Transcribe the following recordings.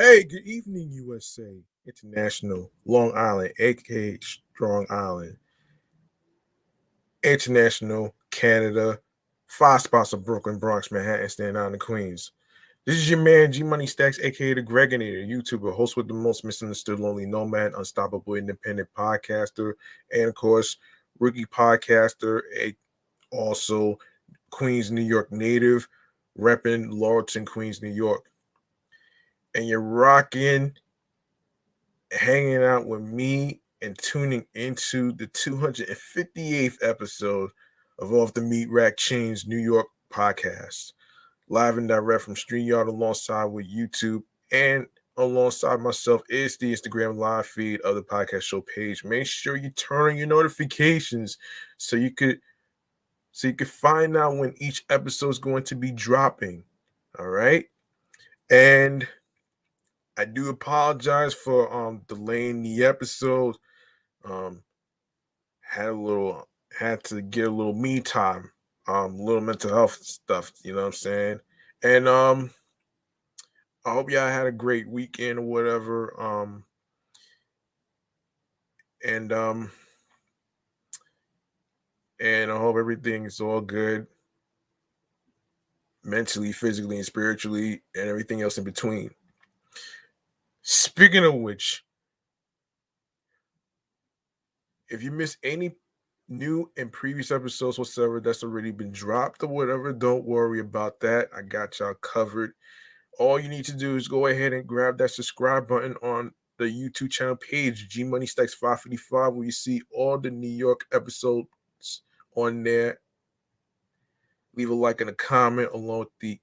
Hey, good evening, USA, International, Long Island, aka Strong Island, International, Canada, five spots of Brooklyn, Bronx, Manhattan, Staten Island, Queens. This is your man G Money Stacks, aka the Gregonator, YouTuber, host with the most misunderstood lonely nomad, unstoppable independent podcaster, and of course, rookie podcaster, also Queens, New York native, repping Laurelton, Queens, New York. And you're rocking hanging out with me and tuning into the 258th episode of Off the Meat Rack Chainz New York podcast. Live and direct from StreamYard alongside with YouTube and alongside myself is the Instagram live feed of the podcast show page. Make sure you turn on your notifications so you could find out when each episode is going to be dropping. All right. And I do apologize for delaying the episode. Um had a little had to get a little me time, a little mental health stuff, you know what I'm saying? And I hope y'all had a great weekend or whatever. And and I hope everything is all good mentally, physically, and spiritually, and everything else in between. Speaking of which, if you missed any new and previous episodes whatsoever that's already been dropped or whatever, don't worry about that. I got y'all covered. All you need to do is go ahead and grab that subscribe button on the YouTube channel page, G Money Stacks 555, where you see all the New York episodes on there. Leave a like and a comment along with the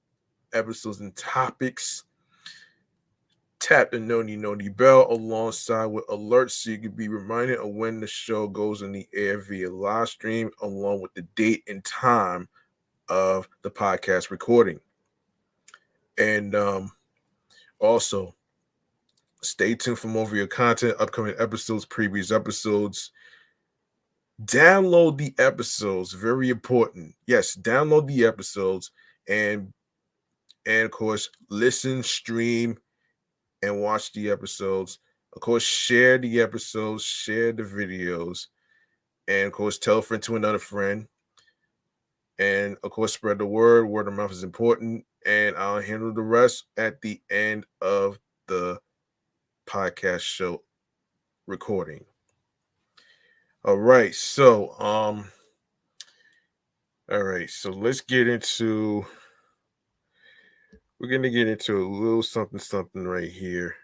episodes and topics. Tap the noni bell alongside with alerts so you can be reminded of when the show goes on the air via live stream, along with the date and time of the podcast recording. And also, stay tuned for more of your content, upcoming episodes, previous episodes. Download the episodes, very important. Yes, download the episodes and of course listen, stream, and watch the episodes. Of course, share the episodes, share the videos, and of course tell a friend to another friend. And of course, spread the word. Word of mouth is important. And I'll handle the rest at the end of the podcast show recording. All right, so all right, so we're gonna get into a little something right here.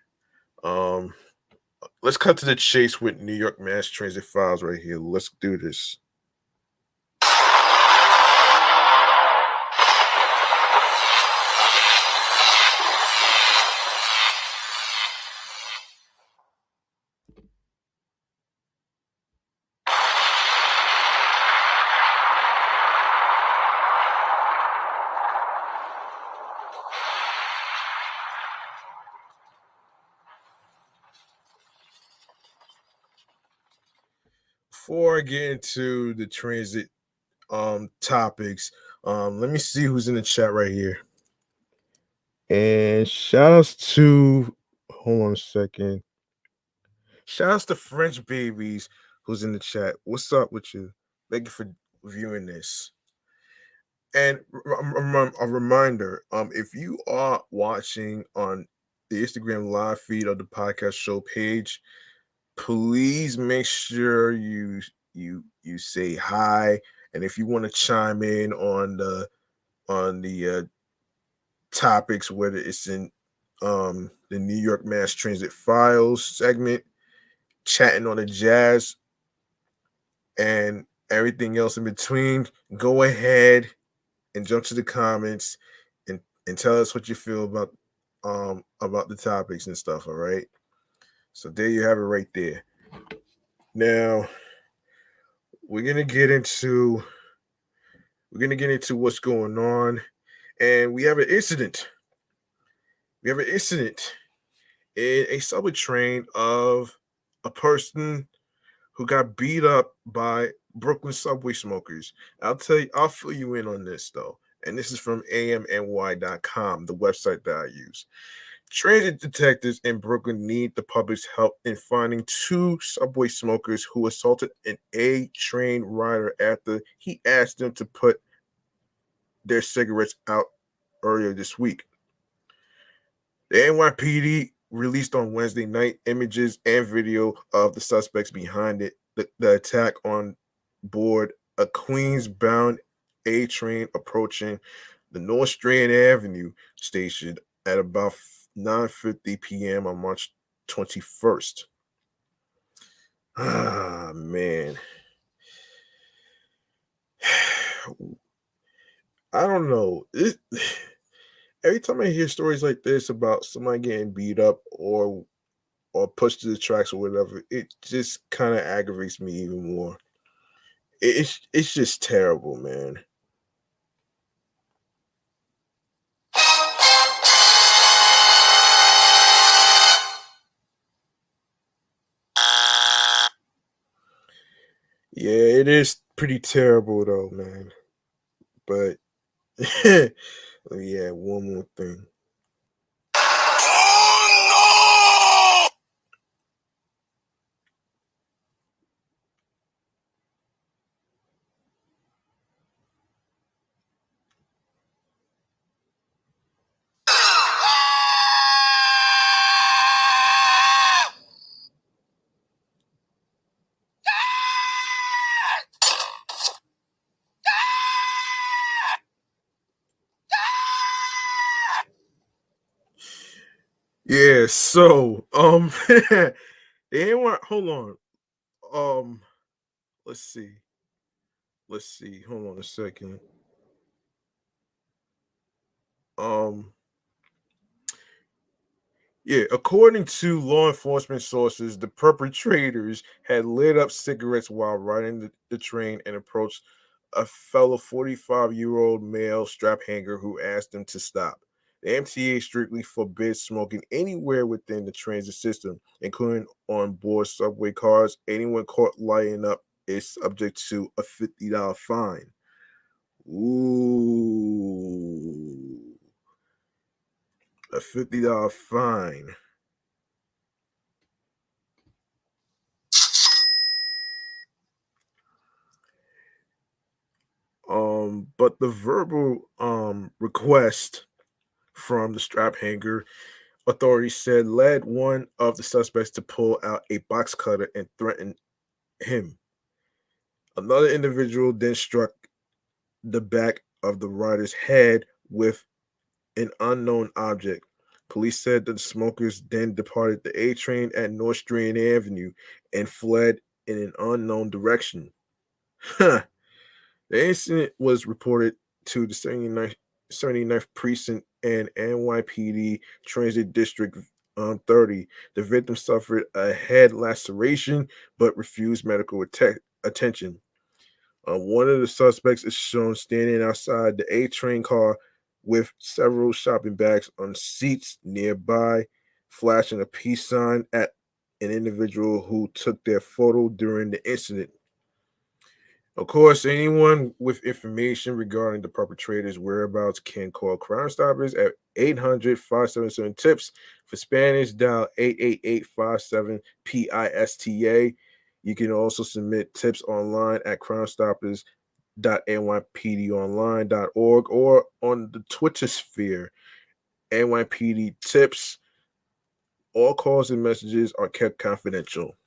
Um let's cut to the chase with New York Mass Transit Files right here. Let's do this. Before I get into the transit topics, let me see who's in the chat right here. And shout outs to hold on a second. Shout outs to French Babies who's in the chat. What's up with you? Thank you for viewing this. And a reminder, if you are watching on the Instagram live feed of the podcast show page, please make sure you say hi. And if you want to chime in on the topics, whether it's in the New York Mass Transit Files segment, chatting on the jazz, and everything else in between, go ahead and jump to the comments and tell us what you feel about the topics and stuff. All right. So there you have it right there. Now we're gonna get into what's going on, and we have an incident. We have an incident in a subway train of a person who got beat up by Brooklyn subway smokers. I'll fill you in on this though. And this is from amny.com, the website that I use. Transit detectives in Brooklyn need the public's help in finding two subway smokers who assaulted an A train rider after he asked them to put their cigarettes out earlier this week. The NYPD released on Wednesday night images and video of the suspects behind the attack on board a Queens-bound A train approaching the North Strand Avenue station at about 9:50 p.m. on March 21st. Ah, man. I don't know. Every time I hear stories like this about somebody getting beat up or pushed to the tracks or whatever, it just kind of aggravates me even more. It's just terrible, man. Yeah, it is pretty terrible though, man. But yeah, one more thing. Oh no! Yeah, so they ain't want hold on. Um let's see. Let's see. Hold on a second. Um Yeah, according to law enforcement sources, the perpetrators had lit up cigarettes while riding the train and approached a fellow 45-year-old male strap hanger who asked them to stop. The MTA strictly forbids smoking anywhere within the transit system, including on board subway cars. Anyone caught lighting up is subject to a $50 fine. Ooh, a $50 fine. But the verbal request from the strap hanger, authorities said, led one of the suspects to pull out a box cutter and threaten him. Another individual then struck the back of the rider's head with an unknown object. Police said that the smokers then departed the A train at North Strand Avenue and fled in an unknown direction. The incident was reported to the 79th Precinct and NYPD Transit District 30. The victim suffered a head laceration but refused medical attention. One of the suspects is shown standing outside the A train car with several shopping bags on seats nearby, flashing a peace sign at an individual who took their photo during the incident. Of course, anyone with information regarding the perpetrator's whereabouts can call Crime Stoppers at 800-577-TIPS. For Spanish, dial 888-57-PISTA. You can also submit tips online at crimestoppers.nypdonline.org or on the Twitter sphere, NYPD Tips. All calls and messages are kept confidential.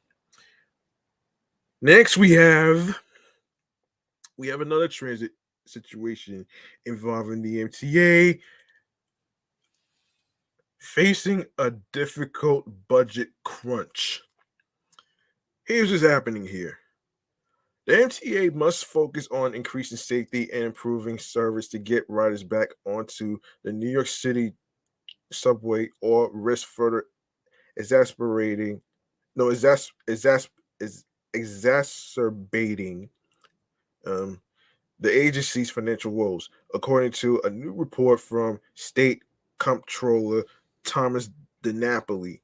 Next, we have another transit situation involving the MTA facing a difficult budget crunch. Here's what's happening here. The MTA must focus on increasing safety and improving service to get riders back onto the New York City subway or risk further exasperating no is exacerbating um, the agency's financial woes, according to a new report from State Comptroller Thomas DiNapoli.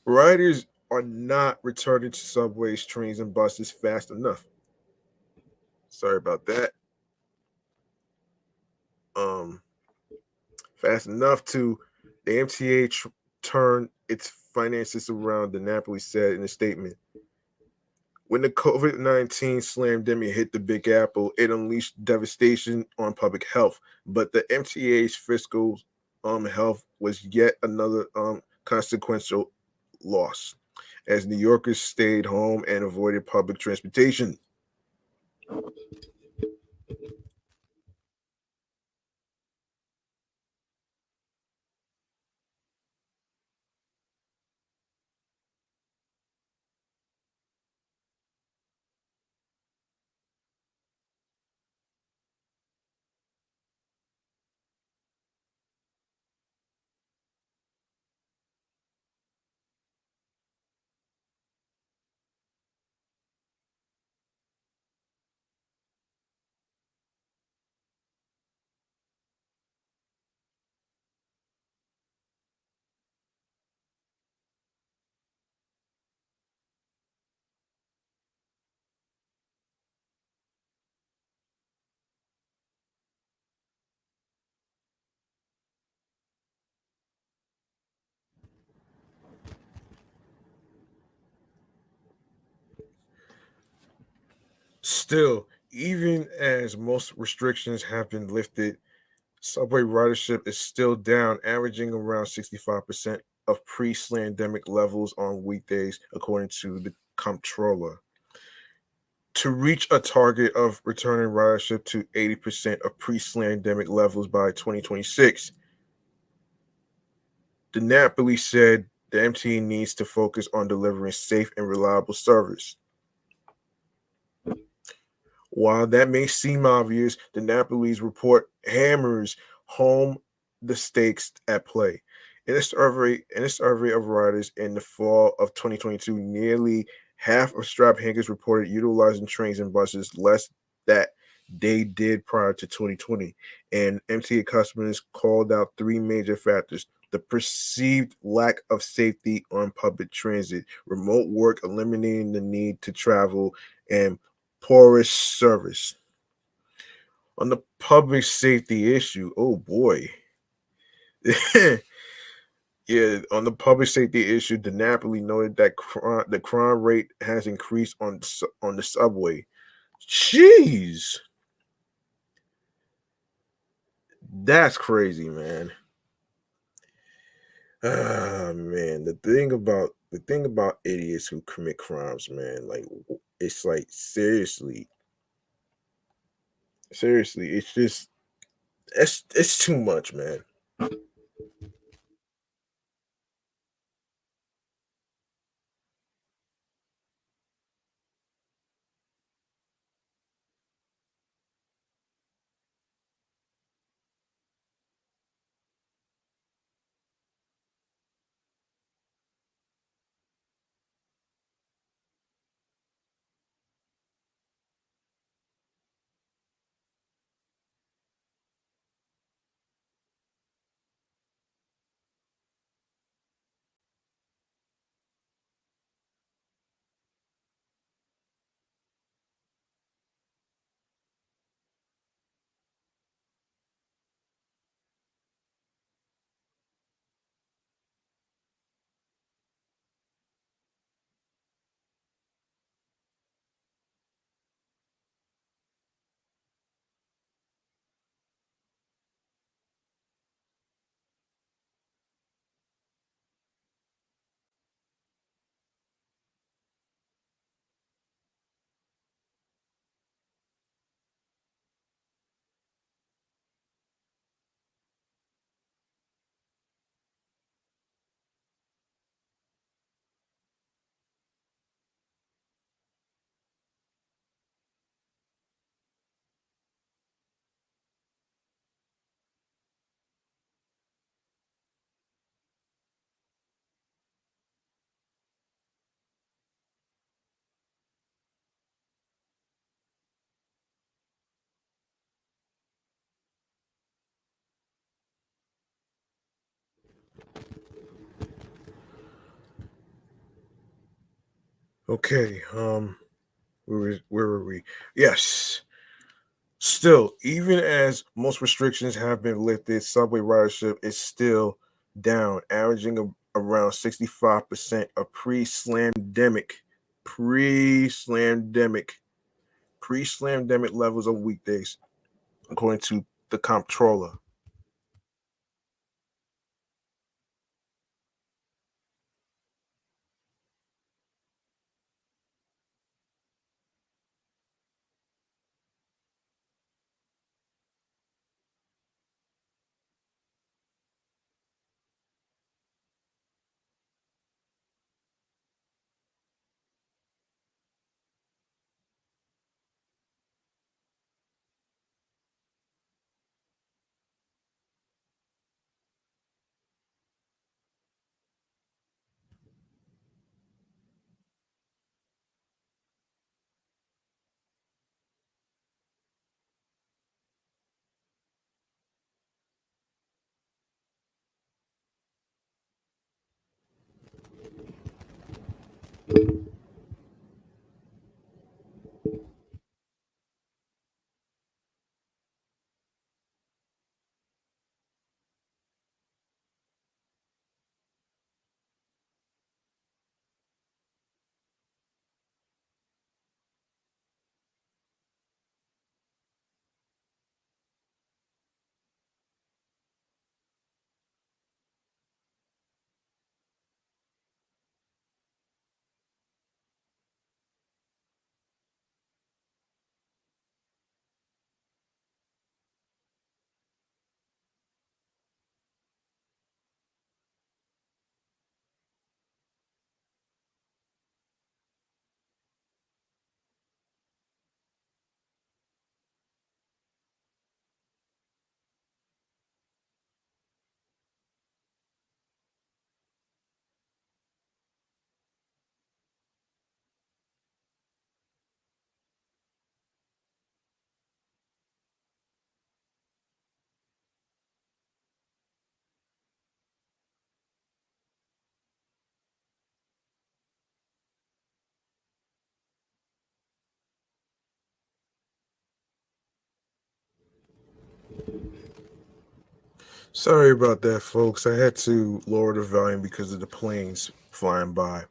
Riders are not returning to subways, trains, and buses fast enough. Sorry about that. Um, Fast enough to The MTA turned its finances around, the Napoli said in a statement. When the COVID-19 slamdemic hit the Big Apple, it unleashed devastation on public health. But the MTA's fiscal health was yet another consequential loss, as New Yorkers stayed home and avoided public transportation. Still, even as most restrictions have been lifted, subway ridership is still down, averaging around 65% of pre-slandemic levels on weekdays, according to the comptroller. To reach a target of returning ridership to 80% of pre-slandemic levels by 2026, the Napoli said the MTA needs to focus on delivering safe and reliable service. While that may seem obvious, the Napoli's report hammers home the stakes at play. In a survey of riders in the fall of 2022, nearly half of strap hangers reported utilizing trains and buses less that they did prior to 2020. And MTA customers called out three major factors: the perceived lack of safety on public transit, remote work eliminating the need to travel, and poorest service. On the public safety issue, oh boy. Yeah, on the public safety issue, the Napoli noted that the crime rate has increased on the subway. Jeez, that's crazy, man. Ah, man, the thing about idiots who commit crimes, man, like it's like seriously, it's just it's too much, man. Okay, where were we? Yes. Still, even as most restrictions have been lifted, subway ridership is still down, averaging around 65% of pre-slamdemic levels of weekdays, according to the comptroller. Sorry about that, folks. I had to lower the volume because of the planes flying by.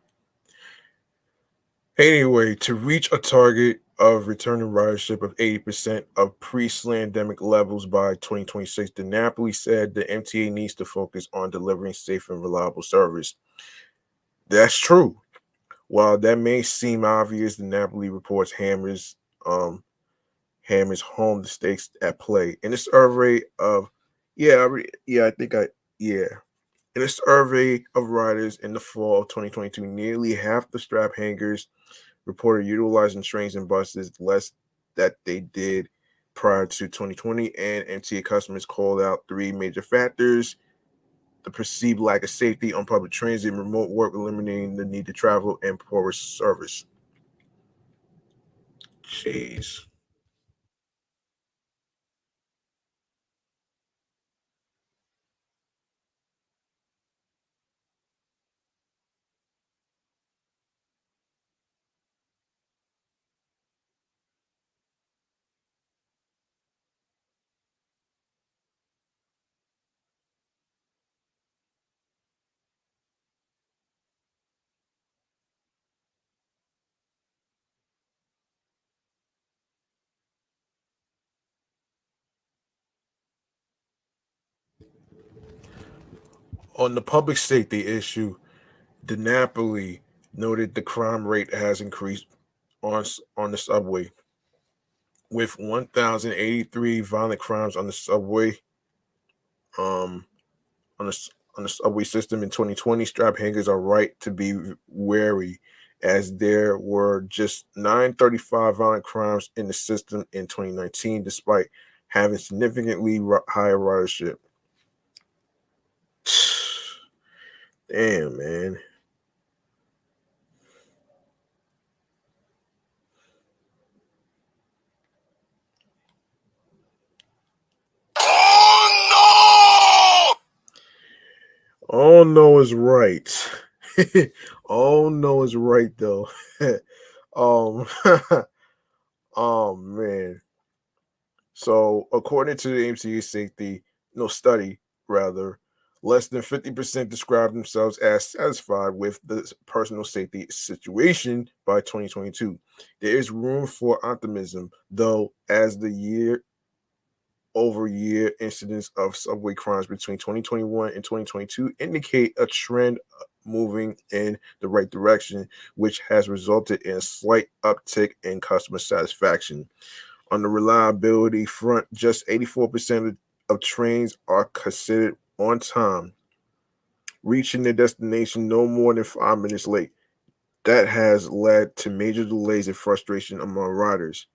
Anyway, to reach a target of returning ridership of 80% of pre-slandemic levels by 2026, the Napoli said the MTA needs to focus on delivering safe and reliable service. That's true. While that may seem obvious, the Napoli reports hammers home the stakes at play. In a survey of I think I yeah. In a survey of riders in the fall of 2022, nearly half the strap hangers reported utilizing trains and buses less that they did prior to 2020, and MTA customers called out three major factors: the perceived lack of safety on public transit, remote work eliminating the need to travel, and poor service. Jeez. On the public safety issue, the Napoli noted the crime rate has increased on the subway, with 1,083 violent crimes on the subway. Um, on the subway system in 2020, strap hangers are right to be wary, as there were just 935 violent crimes in the system in 2019, despite having significantly higher ridership. Damn, man. Oh no is right. Oh no is right though. um oh man. So according to the MTA safety no study rather, Less than 50% describe themselves as satisfied with the personal safety situation by 2022. There is room for optimism, though, as the year-over-year incidents of subway crimes between 2021 and 2022 indicate a trend moving in the right direction, which has resulted in a slight uptick in customer satisfaction. On the reliability front, just 84% of trains are considered on time, reaching their destination no more than 5 minutes late. That has led to major delays and frustration among riders.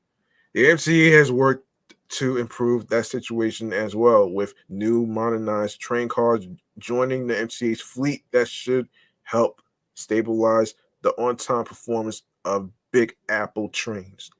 The MTA has worked to improve that situation as well, with new modernized train cars joining the MTA's fleet that should help stabilize the on time performance of Big Apple trains.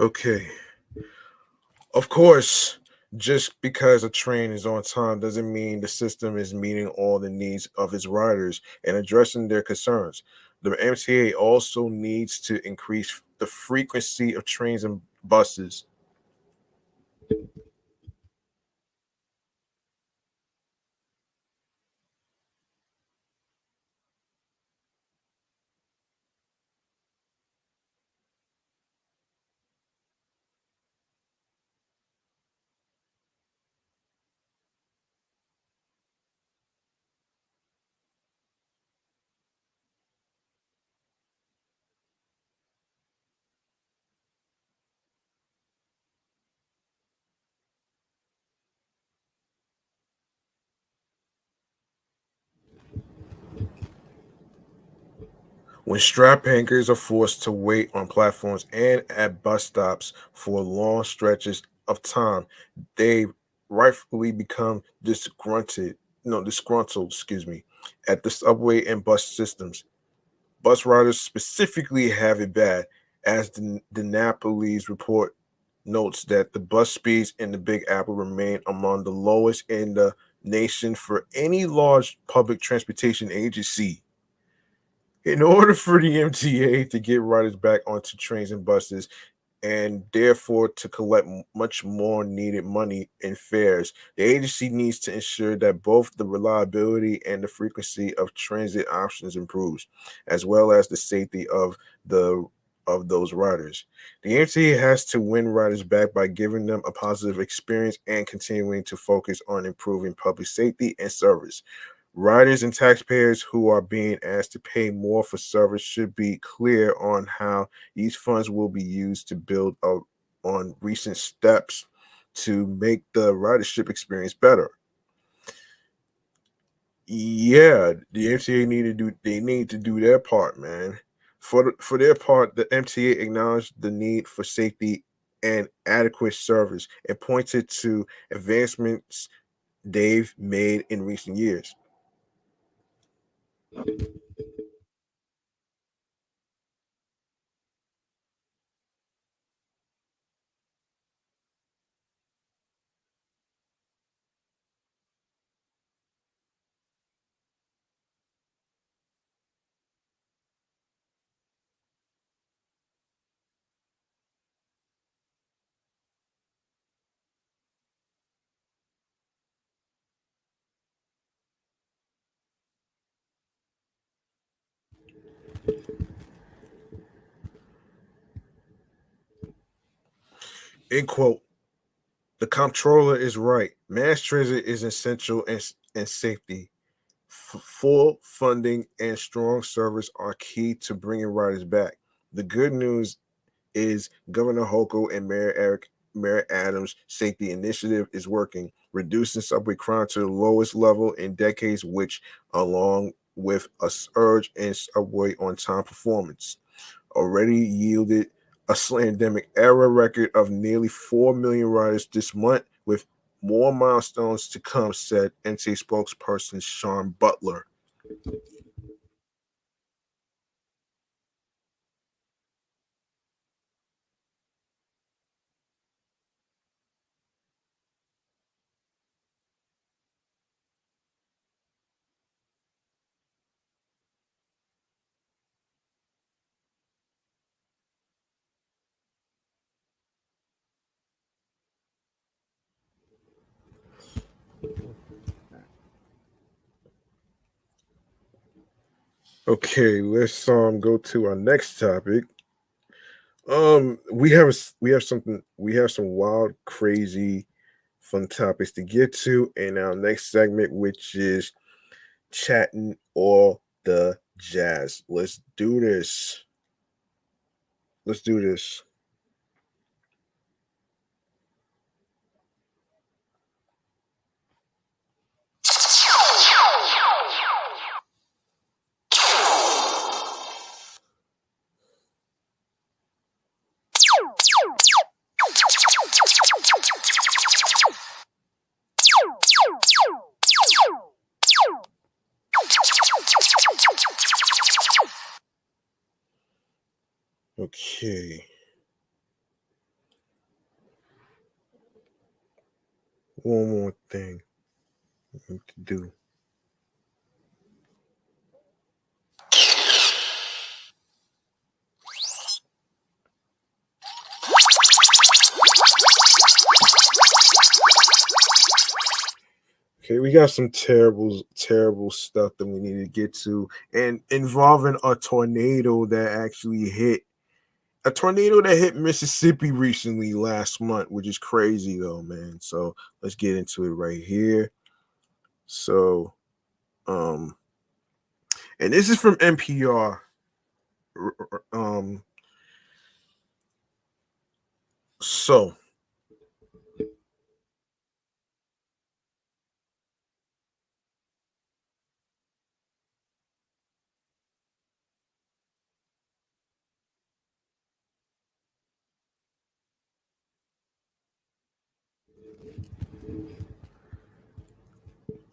Okay. Of course, just because a train is on time doesn't mean the system is meeting all the needs of its riders and addressing their concerns. The MTA also needs to increase the frequency of trains and buses. When strap anchors are forced to wait on platforms and at bus stops for long stretches of time, they rightfully become disgruntled, at the subway and bus systems. Bus riders specifically have it bad, as the Napoli's report notes that the bus speeds in the Big Apple remain among the lowest in the nation for any large public transportation agency. In order for the MTA to get riders back onto trains and buses, and therefore to collect much more needed money in fares. The agency needs to ensure that both the reliability and the frequency of transit options improves, as well as the safety the of those riders. The MTA has to win riders back by giving them a positive experience and continuing to focus on improving public safety and service. Riders and taxpayers who are being asked to pay more for service should be clear on how these funds will be used to build up on recent steps to make the ridership experience better. Yeah, the MTA need to do their part, man. For their part, the MTA acknowledged the need for safety and adequate service and pointed to advancements they've made in recent years. End quote. The comptroller is right. Mass transit is essential and safety. Full funding and strong service are key to bringing riders back. The good news is Governor Hochul and Mayor Adams' safety initiative is working, reducing subway crime to the lowest level in decades, which, along with a surge in subway on-time performance, already yielded a slandemic era record of nearly 4 million riders this month, with more milestones to come, said NTA spokesperson Sean Butler. Okay, let's go to our next topic. We have some wild, crazy, fun topics to get to in our next segment, which is chatting all the jazz. Let's do this. Let's do this. Okay. One more thing I need to do. Okay, we got some terrible stuff that we need to get to, and involving a tornado that hit Mississippi recently last month, which is crazy though, man. So let's get into it right here. So, um, and this is from NPR. Um, so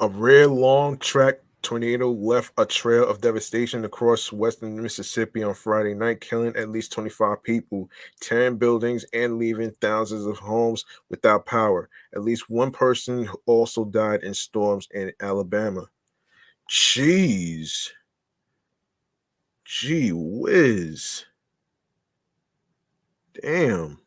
a rare long track tornado left a trail of devastation across western Mississippi on Friday night, killing at least 25 people, tearing buildings, and leaving thousands of homes without power. At least one person also died in storms in Alabama. Jeez. Gee whiz. Damn.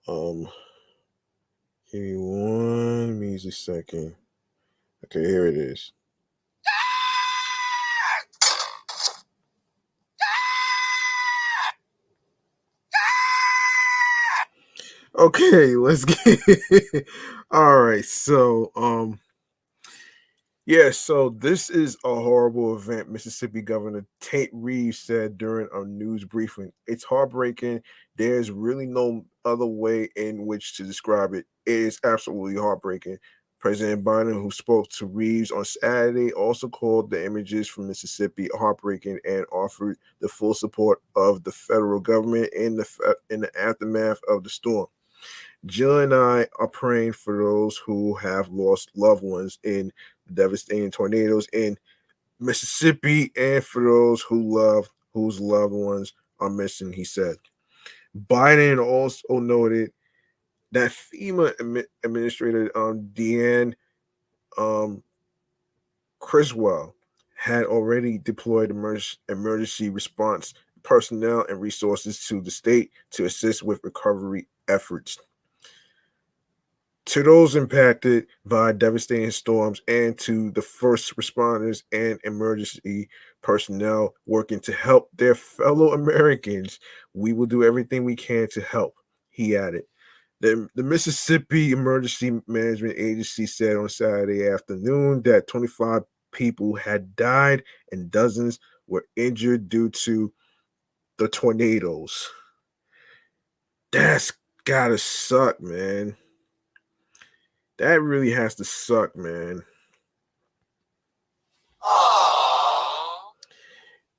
Um, Give me one measly second. Okay, here it is. Okay, let's get all right. Yeah, so this is a horrible event, Mississippi Governor Tate Reeves said during a news briefing. It's heartbreaking. There's really no other way in which to describe it. It is absolutely heartbreaking. President Biden, who spoke to Reeves on Saturday, also called the images from Mississippi heartbreaking and offered the full support of the federal government in the aftermath of the storm. Jill and I are praying for those who have lost loved ones in devastating tornadoes in Mississippi and for those whose loved ones are missing, he said. Biden also noted that FEMA Administrator Deanne um, Criswell had already deployed emergency response personnel and resources to the state to assist with recovery efforts. To those impacted by devastating storms and to the first responders and emergency personnel working to help their fellow Americans, we will do everything we can to help, he added. The Mississippi Emergency Management Agency said on Saturday afternoon that 25 people had died and dozens were injured due to the tornadoes. That's gotta suck, man. That really has to suck, man.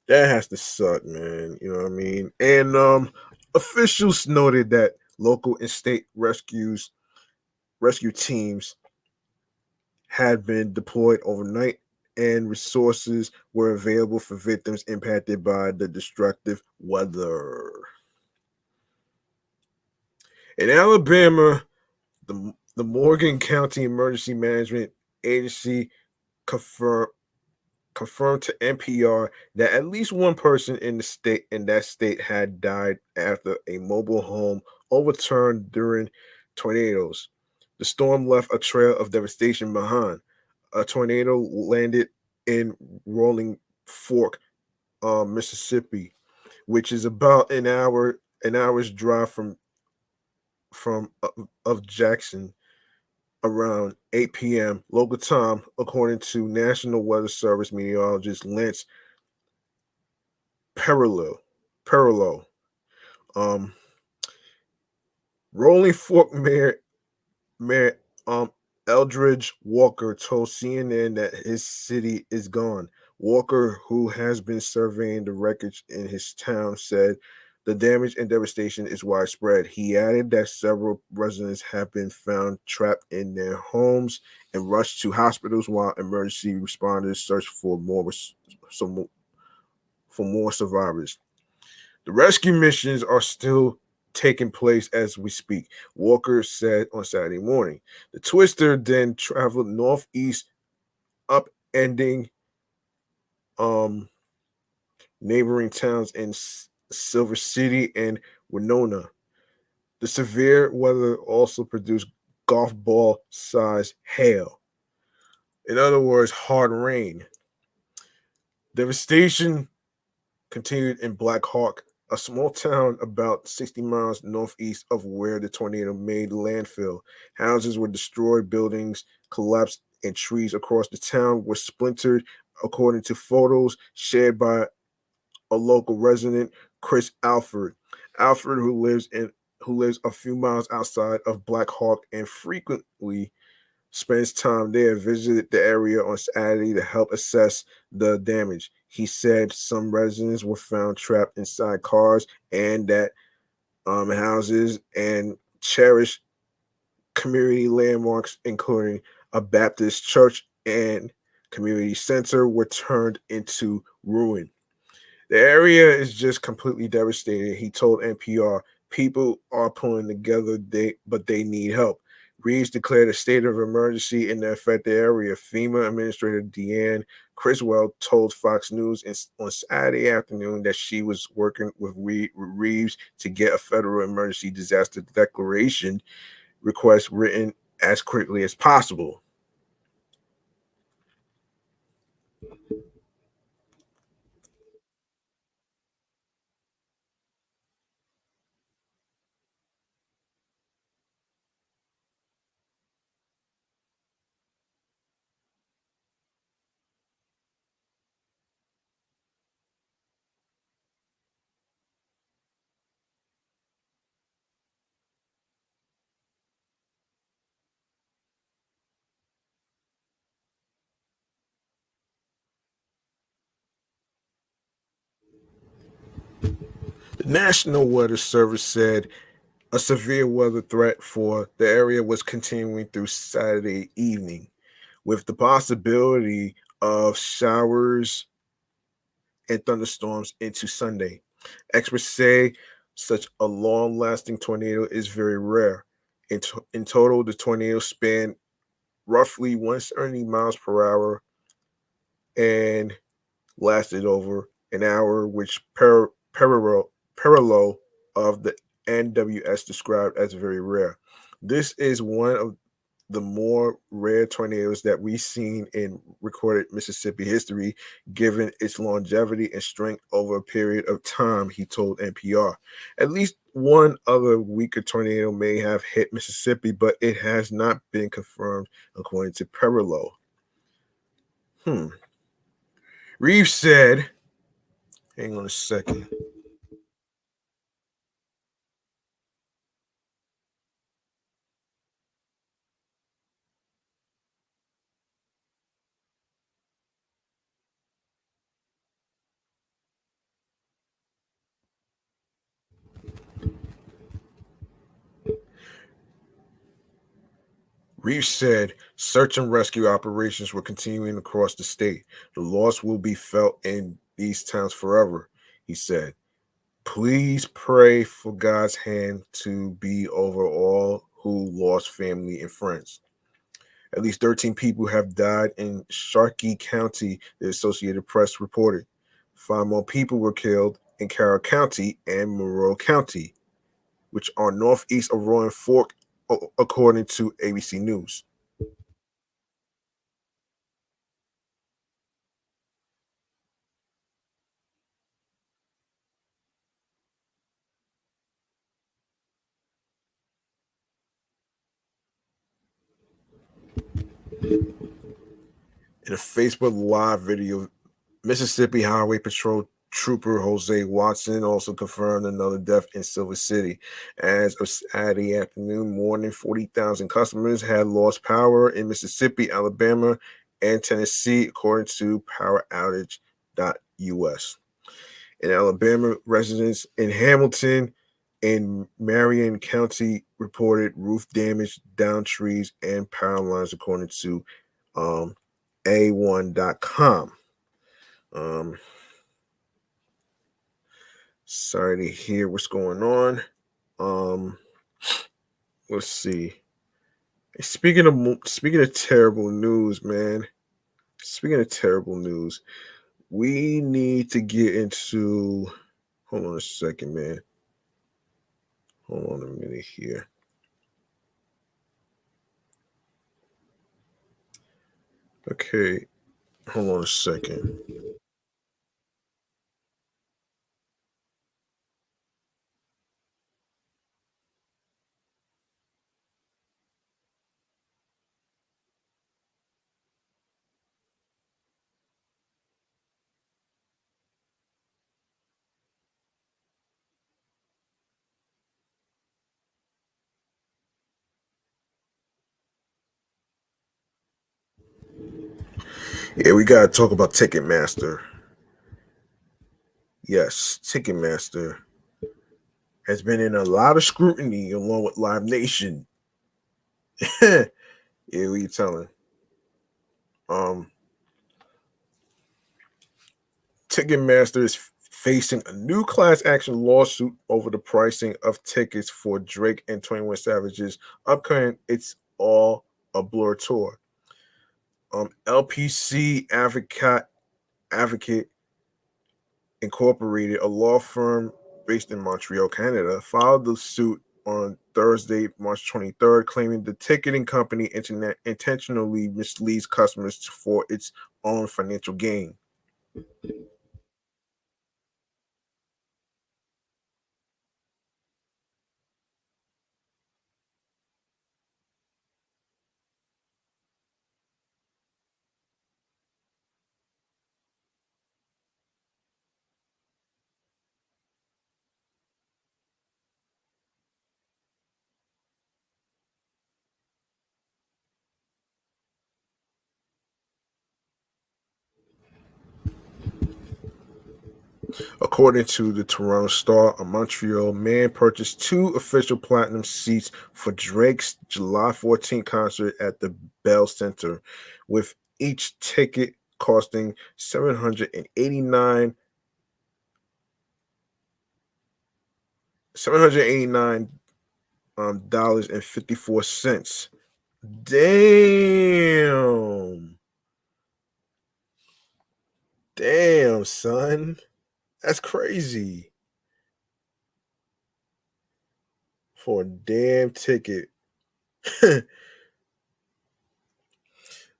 That has to suck, man. You know what I mean? And officials noted that local and state rescue teams had been deployed overnight and resources were available for victims impacted by the destructive weather. In Alabama, the Morgan County Emergency Management Agency confirmed to NPR that at least one person in that state had died after a mobile home overturned during tornadoes. The storm left a trail of devastation behind. A tornado landed in Rolling Fork, Mississippi, which is about an hour's drive of Jackson around 8 p.m. local time, according to National Weather Service meteorologist Lance Parallel. Um, Rolling Fork Mayor Eldridge Walker told CNN that his city is gone. Walker, who has been surveying the wreckage in his town, said the damage and devastation is widespread. He added that several residents have been found trapped in their homes and rushed to hospitals while emergency responders search for more survivors. The rescue missions are still taking place as we speak, Walker said on Saturday morning. The twister then traveled northeast, upending um, neighboring towns in Silver City and Winona. The severe weather also produced golf ball sized hail. In other words, hard rain. Devastation continued in Black Hawk, a small town about 60 miles northeast of where the tornado made landfill. Houses were destroyed, buildings collapsed, and trees across the town were splintered, according to photos shared by a local resident, Chris Alford. Alford, who lives a few miles outside of Black Hawk and frequently spends time there, visited the area on Saturday to help assess the damage. He said some residents were found trapped inside cars and that houses and cherished community landmarks, including a Baptist church and community center, were turned into ruin. The area is just completely devastated, he told NPR. People are pulling together, but they need help. Reeves declared a state of emergency in the affected area. FEMA Administrator Deanne Criswell told Fox News on Saturday afternoon that she was working with Reeves to get a federal emergency disaster declaration request written as quickly as possible. The National Weather Service said a severe weather threat for the area was continuing through Saturday evening, with the possibility of showers and thunderstorms into Sunday. Experts say such a long lasting tornado is very rare. In total, the tornado spanned roughly 170 miles per hour and lasted over an hour, which parallel of the NWS described as very rare. This is one of the more rare tornadoes that we've seen in recorded Mississippi history, given its longevity and strength over a period of time, he told NPR. At least one other weaker tornado may have hit Mississippi, but it has not been confirmed, according to Parallel. Reeves said, hang on a second. Reeves said search and rescue operations were continuing across the state. The loss will be felt in these towns forever, he said. Please pray for God's hand to be over all who lost family and friends. At least 13 people have died in Sharkey County, the Associated Press reported. 5 more people were killed in Carroll County and Monroe County, which are northeast of Roaring Fork, according to ABC News. In a Facebook Live video, Mississippi Highway Patrol Trooper Jose Watson also confirmed another death in Silver City. As of Saturday afternoon, more than 40,000 customers had lost power in Mississippi, Alabama, and Tennessee, according to poweroutage.us. In Alabama, residents in Hamilton and Marion County reported roof damage, down trees, and power lines, according to um, A1.com. Um, Sorry to hear what's going on. Um, let's see. Speaking of terrible news, man. Speaking of terrible news, we need to get into. Hold on a second, man. Hold on a minute here. Okay, hold on a second. Yeah, we gotta talk about Ticketmaster. Yes, Ticketmaster has been in a lot of scrutiny along with Live Nation. Yeah, what you telling? Um, Ticketmaster is facing a new class action lawsuit over the pricing of tickets for Drake and 21 Savage's upcoming It's All a Blur tour. LPC Advocate Incorporated, a law firm based in Montreal, Canada, filed the suit on Thursday, March 23rd, claiming the ticketing company intentionally misleads customers for its own financial gain. According to the Toronto Star, a Montreal man purchased two official platinum seats for Drake's July 14th concert at the Bell Center, with each ticket costing $789 dollars and 54 cents. Damn. Damn, son. That's crazy for a damn ticket.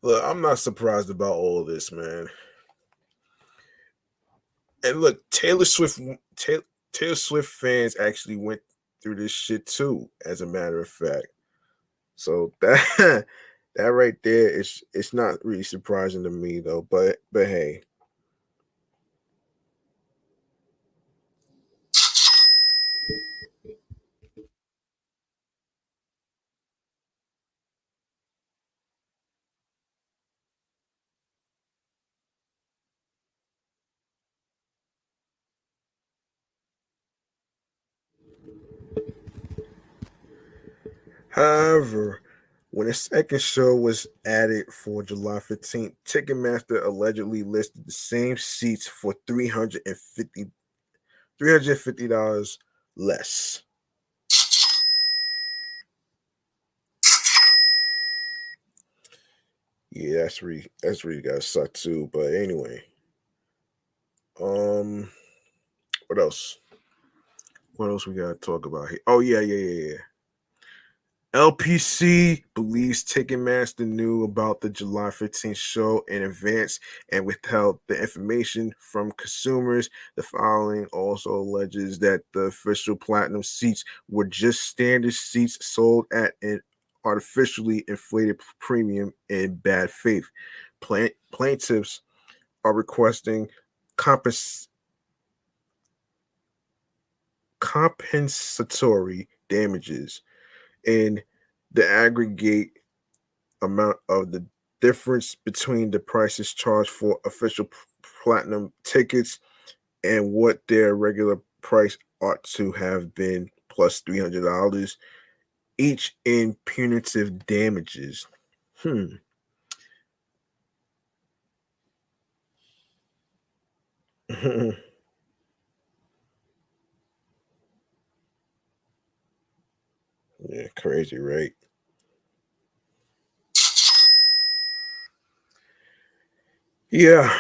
Look, I'm not surprised about all of this, man. And look, Taylor Swift fans actually went through this shit too, as a matter of fact. So that that right there is it's not really surprising to me though. But hey. However, when a second show was added for July 15th, Ticketmaster allegedly listed the same seats for $350 less. Yeah, that's really got suck too. But anyway, um, what else? What else we gotta talk about here? Oh yeah. LPC believes Ticketmaster knew about the July 15th show in advance and withheld the information from consumers. The filing also alleges that the official platinum seats were just standard seats sold at an artificially inflated premium in bad faith. Plaintiffs are requesting compens- compensatory damages in the aggregate amount of the difference between the prices charged for official platinum tickets and what their regular price ought to have been, plus $300 each in punitive damages. Hmm. Yeah, crazy, right? Yeah.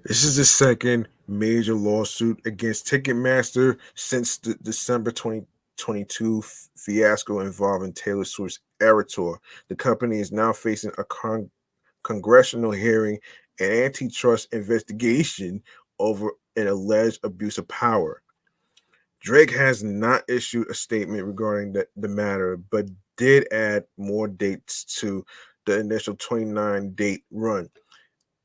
This is the second major lawsuit against Ticketmaster since the December 2022 fiasco involving Taylor Swift's Era Tour. The company is now facing a congressional hearing and antitrust investigation over an alleged abuse of power. Drake has not issued a statement regarding the matter, but did add more dates to the initial 29 date run.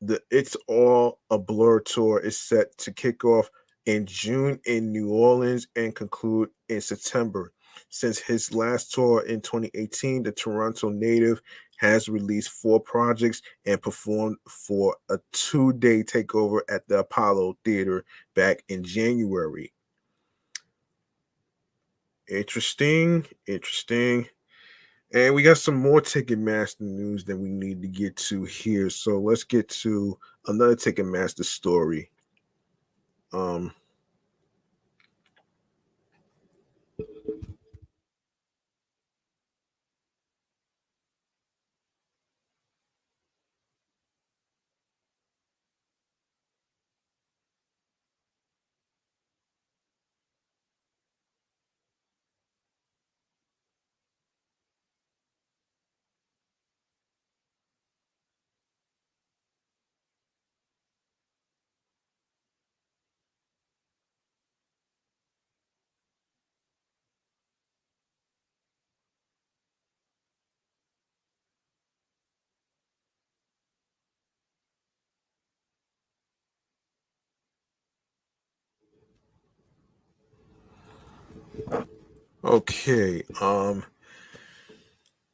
The It's All a Blur tour is set to kick off in June in New Orleans and conclude in September. Since his last tour in 2018, the Toronto native has released 4 projects and performed for a 2-day takeover at the Apollo Theater back in January. Interesting, interesting. And we got some more Ticketmaster news that we need to get to here. So let's get to another Ticketmaster story. Um, okay.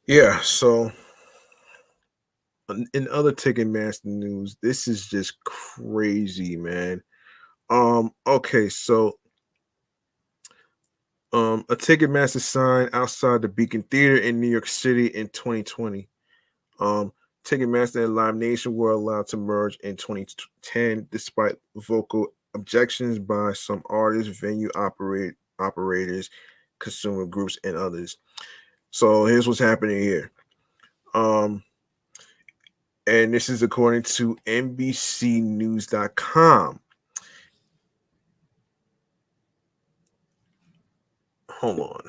Yeah, so in other Ticketmaster news, this is just crazy, man. Okay, so a Ticketmaster sign outside the Beacon Theater in New York City in 2020. Um, Ticketmaster and Live Nation were allowed to merge in 2010 despite vocal objections by some artists, operators, consumer groups, and others. So here's what's happening here. Um, and this is according to NBCnews.com. Hold on.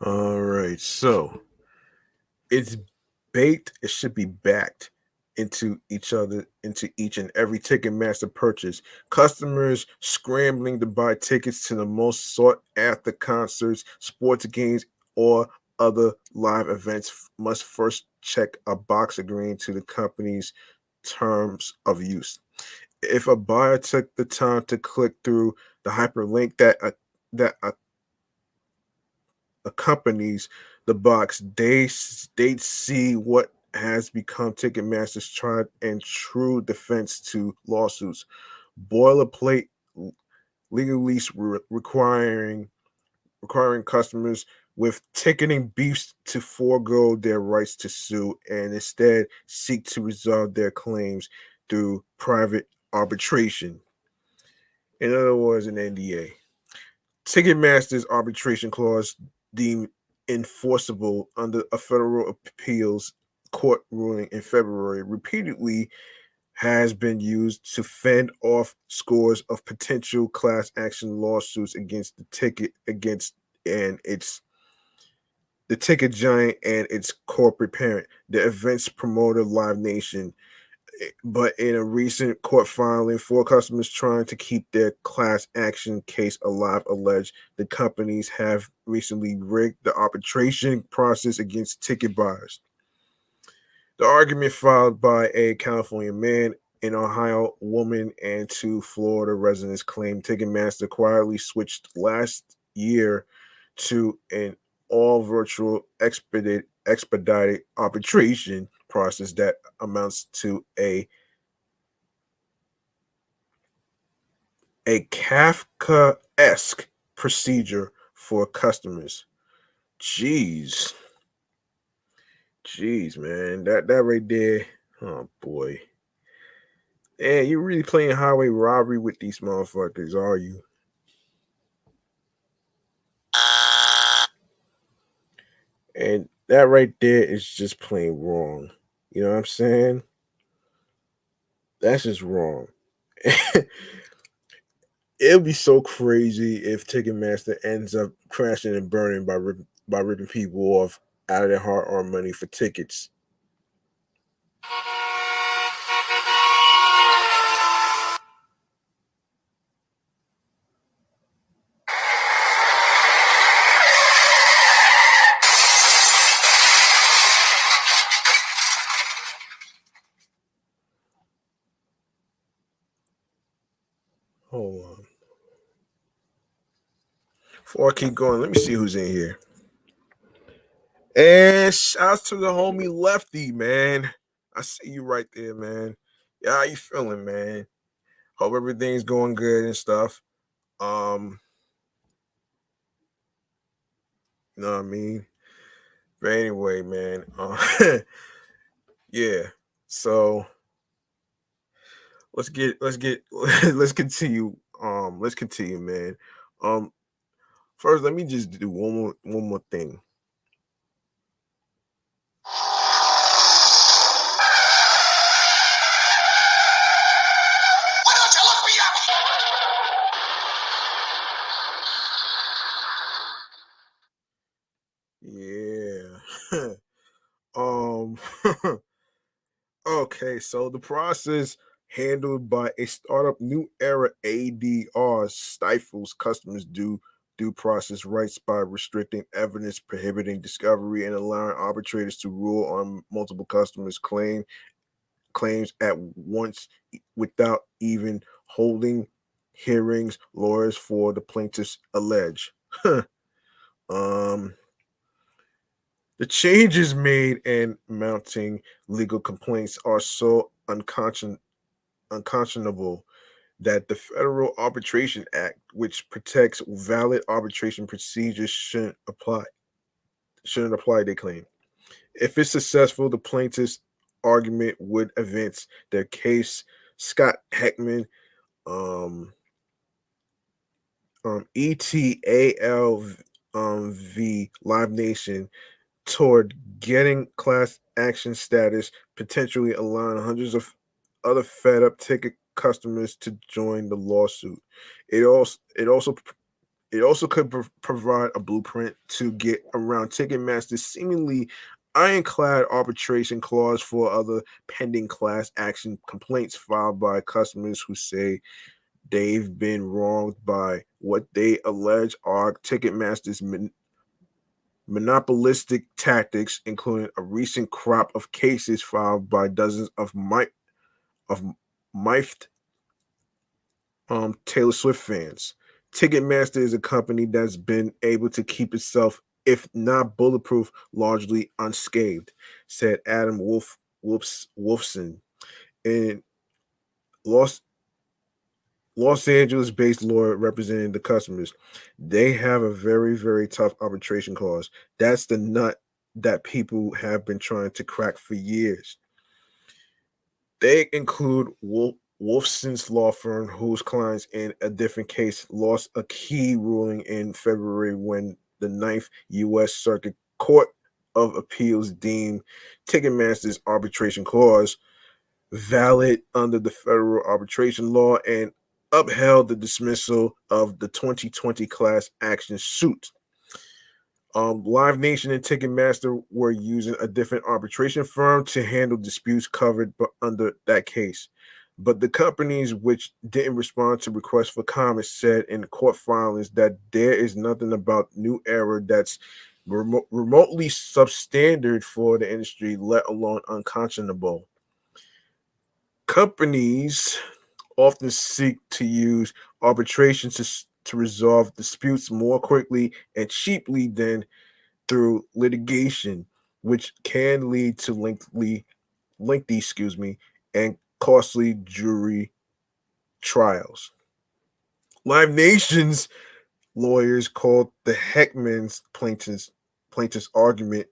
All right. So it's baked, it should be backed into each and every Ticketmaster purchase. Customers scrambling to buy tickets to the most sought after concerts, sports games, or other live events must first check a box agreeing to the company's terms of use. If a buyer took the time to click through the hyperlink that accompanies the box, they see what has become Ticketmaster's tried and true defense to lawsuits. Boilerplate legalese requiring customers with ticketing beefs to forego their rights to sue and instead seek to resolve their claims through private arbitration. In other words, an NDA. Ticketmaster's arbitration clause, deemed enforceable under a federal appeals court ruling in February, repeatedly has been used to fend off scores of potential class action lawsuits against and its the ticket giant and its corporate parent, the event's promoter Live Nation. But in a recent court filing, 4 customers trying to keep their class action case alive alleged the companies have recently rigged the arbitration process against ticket buyers. The argument filed by a California man, an Ohio woman, and 2 Florida residents claimed Ticketmaster quietly switched last year to an all virtual expedited arbitration process that amounts to a Kafka-esque procedure for customers. Jeez, jeez, man, that right there. Oh boy, yeah, you're really playing highway robbery with these motherfuckers, are you? And that right there is just plain wrong. You know what I'm saying? That's just wrong. It'll be so crazy if Ticketmaster ends up crashing and burning by ripping people off out of their hard-earned money for tickets. Hold on. Before I keep going, let me see who's in here. And shouts to the homie Lefty, man. I see you right there, man. Yeah, how you feeling, man? Hope everything's going good and stuff. You know what I mean? But anyway, man. Yeah. So let's get let's continue. Let's continue, man. Um, First, let me just do one more thing. Why don't you look me up? Yeah. um. Okay, so the process handled by a startup New Era ADR stifles customers' due process rights by restricting evidence, prohibiting discovery, and allowing arbitrators to rule on multiple customers' claims at once without even holding hearings. Lawyers for the plaintiffs allege. um the changes made and mounting legal complaints are so unconscionable that the Federal Arbitration Act, which protects valid arbitration procedures, shouldn't apply, they claim. If it's successful, the plaintiff's argument would advance their case. Scott Heckman, um, ETAL Live Nation, toward getting class action status, potentially allowing hundreds of other fed up ticket customers to join the lawsuit. It also could provide a blueprint to get around Ticketmaster's seemingly ironclad arbitration clause for other pending class action complaints filed by customers who say they've been wronged by what they allege are Ticketmaster's monopolistic tactics, including a recent crop of cases filed by dozens of miffed Taylor Swift fans. Ticketmaster is a company that's been able to keep itself, if not bulletproof, largely unscathed, said Adam Wolfson, in Los Los Angeles-based lawyer representing the customers. They have a very, very tough arbitration clause. That's the nut that people have been trying to crack for years. They include Wolfson's law firm, whose clients in a different case lost a key ruling in February when the Ninth U.S. Circuit Court of Appeals deemed Ticketmaster's arbitration clause valid under the federal arbitration law and upheld the dismissal of the 2020 class action suit. Live Nation and Ticketmaster were using a different arbitration firm to handle disputes covered under that case. But the companies which didn't respond to requests for comment said in court filings that there is nothing about New Era that's remotely substandard for the industry, let alone unconscionable. Companies often seek to use arbitration to resolve disputes more quickly and cheaply than through litigation, which can lead to lengthy, and costly jury trials. Live Nation's lawyers called the Heckman's plaintiff's argument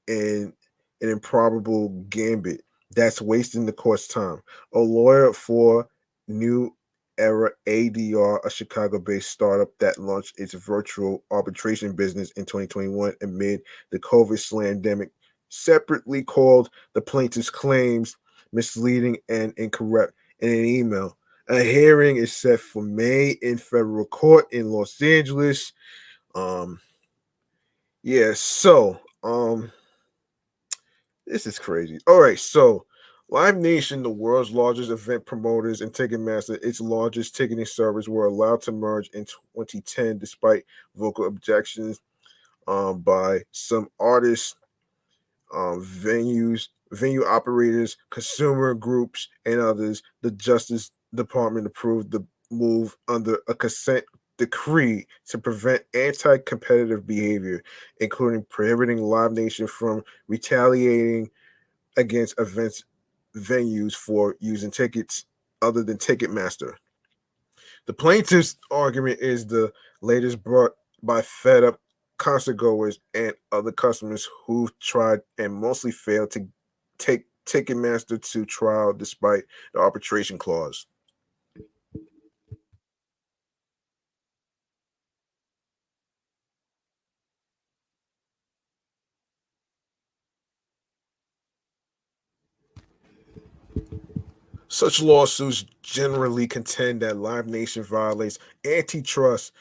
an improbable gambit that's wasting the court's time. A lawyer for New Era ADR, a Chicago-based startup that launched its virtual arbitration business in 2021 amid the COVID slandemic, separately called the plaintiff's claims misleading and incorrect in an email. A hearing is set for May in federal court in Los Angeles. Um, yeah, so this is crazy. All right, so Live Nation, the world's largest event promoters, and Ticketmaster, its largest ticketing service, were allowed to merge in 2010 despite vocal objections by some artists, venue operators, consumer groups, and others. The Justice Department approved the move under a consent decree to prevent anti-competitive behavior, including prohibiting Live Nation from retaliating against events venues for using tickets other than Ticketmaster. The plaintiff's argument is the latest brought by fed up concert goers and other customers who've tried and mostly failed to take Ticketmaster to trial despite the arbitration clause. Such lawsuits generally contend that Live Nation violates antitrust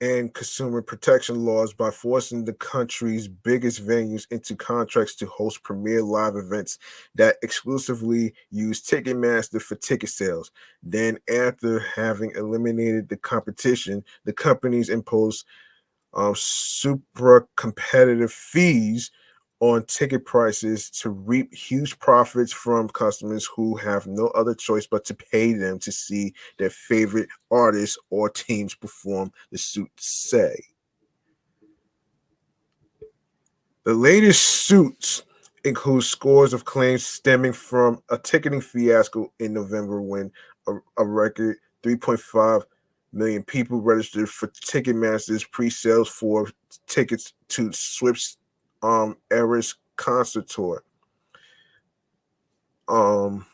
and consumer protection laws by forcing the country's biggest venues into contracts to host premier live events that exclusively use Ticketmaster for ticket sales. Then, after having eliminated the competition, the companies impose super competitive fees on ticket prices to reap huge profits from customers who have no other choice but to pay them to see their favorite artists or teams perform, the suit say. The latest suits include scores of claims stemming from a ticketing fiasco in November when a record 3.5 million people registered for Ticketmaster's pre-sales for tickets to Swift's Eras concert tour. Um,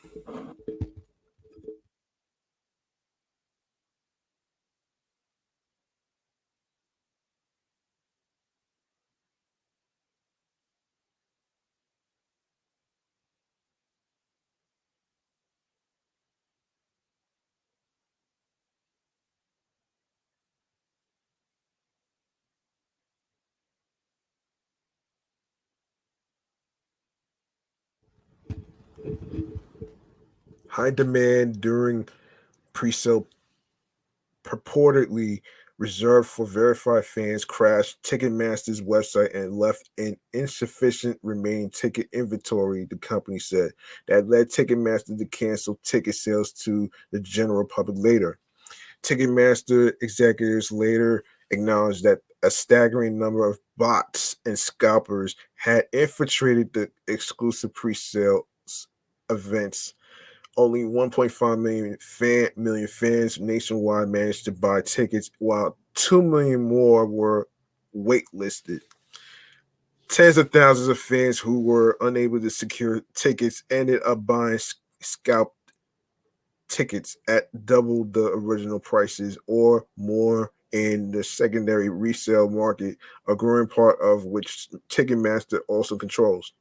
High demand during pre-sale purportedly reserved for verified fans crashed Ticketmaster's website and left an insufficient remaining ticket inventory, the company said. That led Ticketmaster to cancel ticket sales to the general public later. Ticketmaster executives later acknowledged that a staggering number of bots and scalpers had infiltrated the exclusive pre-sales events. Only 1.5 million fans nationwide managed to buy tickets, while 2 million more were waitlisted. Tens of thousands of fans who were unable to secure tickets ended up buying scalped tickets at double the original prices or more in the secondary resale market, a growing part of which Ticketmaster also controls.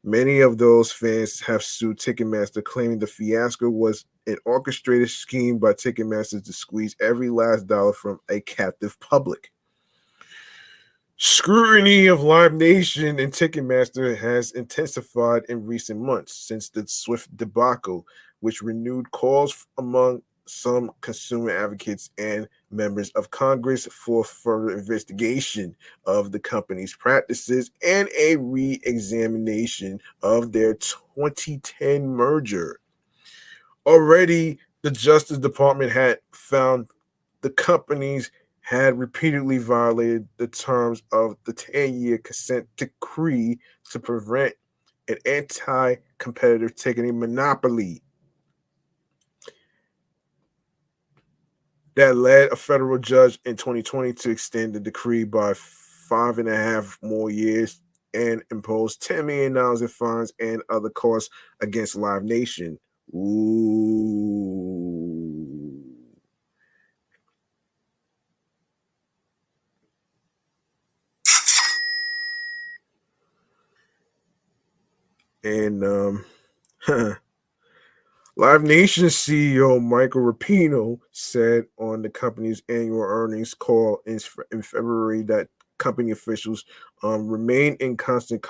Many of those fans have sued Ticketmaster, claiming the fiasco was an orchestrated scheme by Ticketmaster to squeeze every last dollar from a captive public. Scrutiny of Live Nation and Ticketmaster has intensified in recent months since the Swift debacle, which renewed calls among some consumer advocates and members of Congress for further investigation of the company's practices and a re examination of their 2010 merger. Already, the Justice Department had found the companies had repeatedly violated the terms of the 10-year consent decree to prevent an anti competitive ticketing monopoly that led a federal judge in 2020 to extend the decree by 5.5 more years and impose $10 million in fines and other costs against Live Nation. Ooh. And Live Nation CEO Michael Rapino said on the company's annual earnings call in February that company officials remain in constant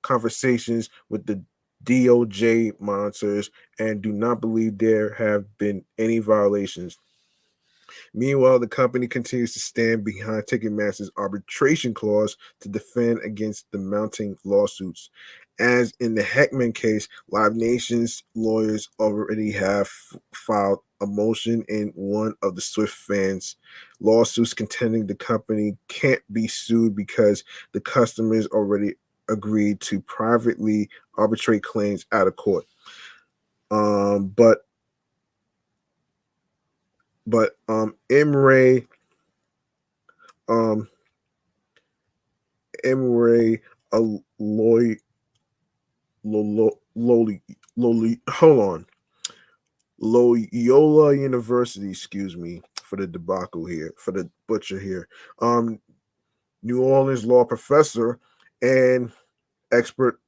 conversations with the DOJ monitors and do not believe there have been any violations. Meanwhile, the company continues to stand behind Ticketmaster's arbitration clause to defend against the mounting lawsuits. As in the Heckman case, Live Nation's lawyers already have filed a motion in one of the Swift fans' lawsuits contending the company can't be sued because the customers already agreed to privately arbitrate claims out of court. But Emre um Emre Aloy Loli, hold on. Loyola University, excuse me for the debacle here, for the butcher here. New Orleans law professor and expert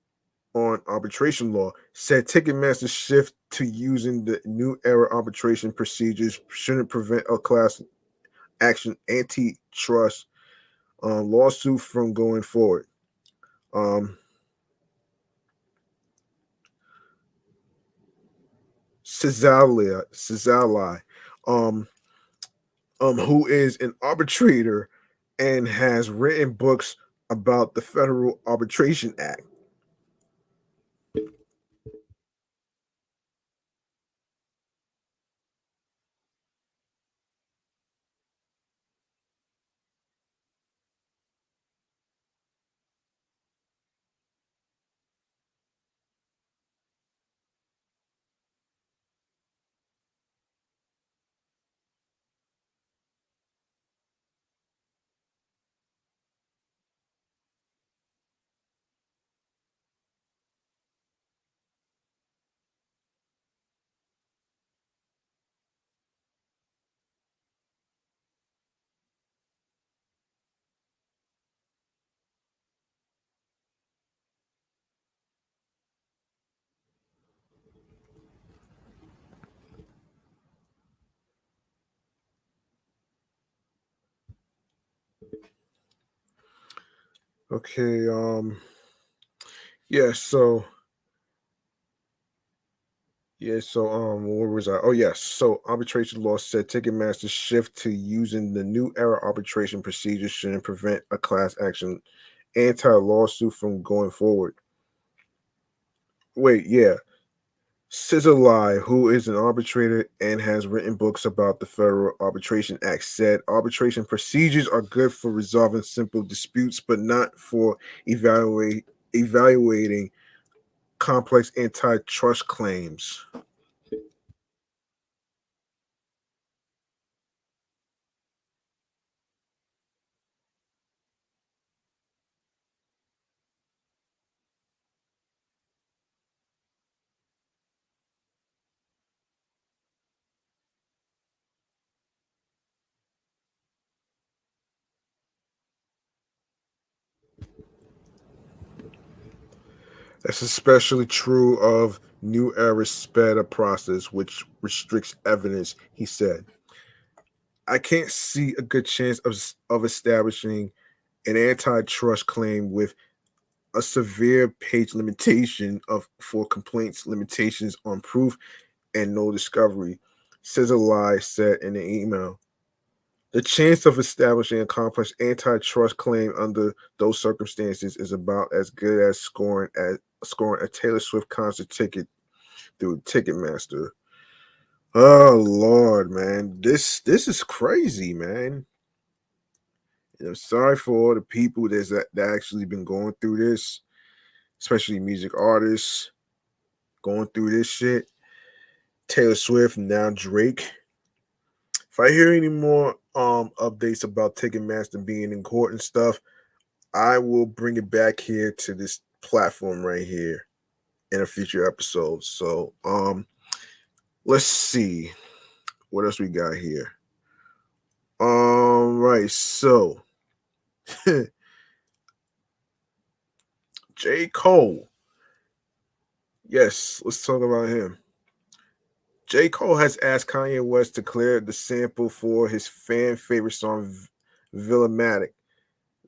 on arbitration law said Ticketmaster's shift to using the new era arbitration procedures shouldn't prevent a class action antitrust lawsuit from going forward. Um, Cizali, um, who is an arbitrator and has written books about the Federal Arbitration Act. Okay, yeah, so where was I? Oh yes. So arbitration law said Ticketmaster's shift to using the new era arbitration procedures shouldn't prevent a class action anti-lawsuit from going forward. Wait, yeah. Cizalai, who is an arbitrator and has written books about the Federal Arbitration Act, said arbitration procedures are good for resolving simple disputes, but not for evaluating complex antitrust claims. That's especially true of New Era's sped up process, which restricts evidence, he said. I can't see a good chance of establishing an antitrust claim with a severe page limitation of for complaints limitations on proof and no discovery, Cizalai said in an email. The chance of establishing a complex antitrust claim under those circumstances is about as good as scoring a Taylor Swift concert ticket through Ticketmaster. Oh Lord, man, this is crazy, man. And I'm sorry for all the people that actually been going through this, especially music artists going through this shit. Taylor Swift, now Drake. If I hear any more updates about Ticketmaster being in court and stuff, I will bring it back here to this platform right here in a future episode. So let's see what else we got here. Right, so J. Cole Yes, let's talk about him. J. Cole has asked Kanye West to clear the sample for his fan favorite song, Villematic.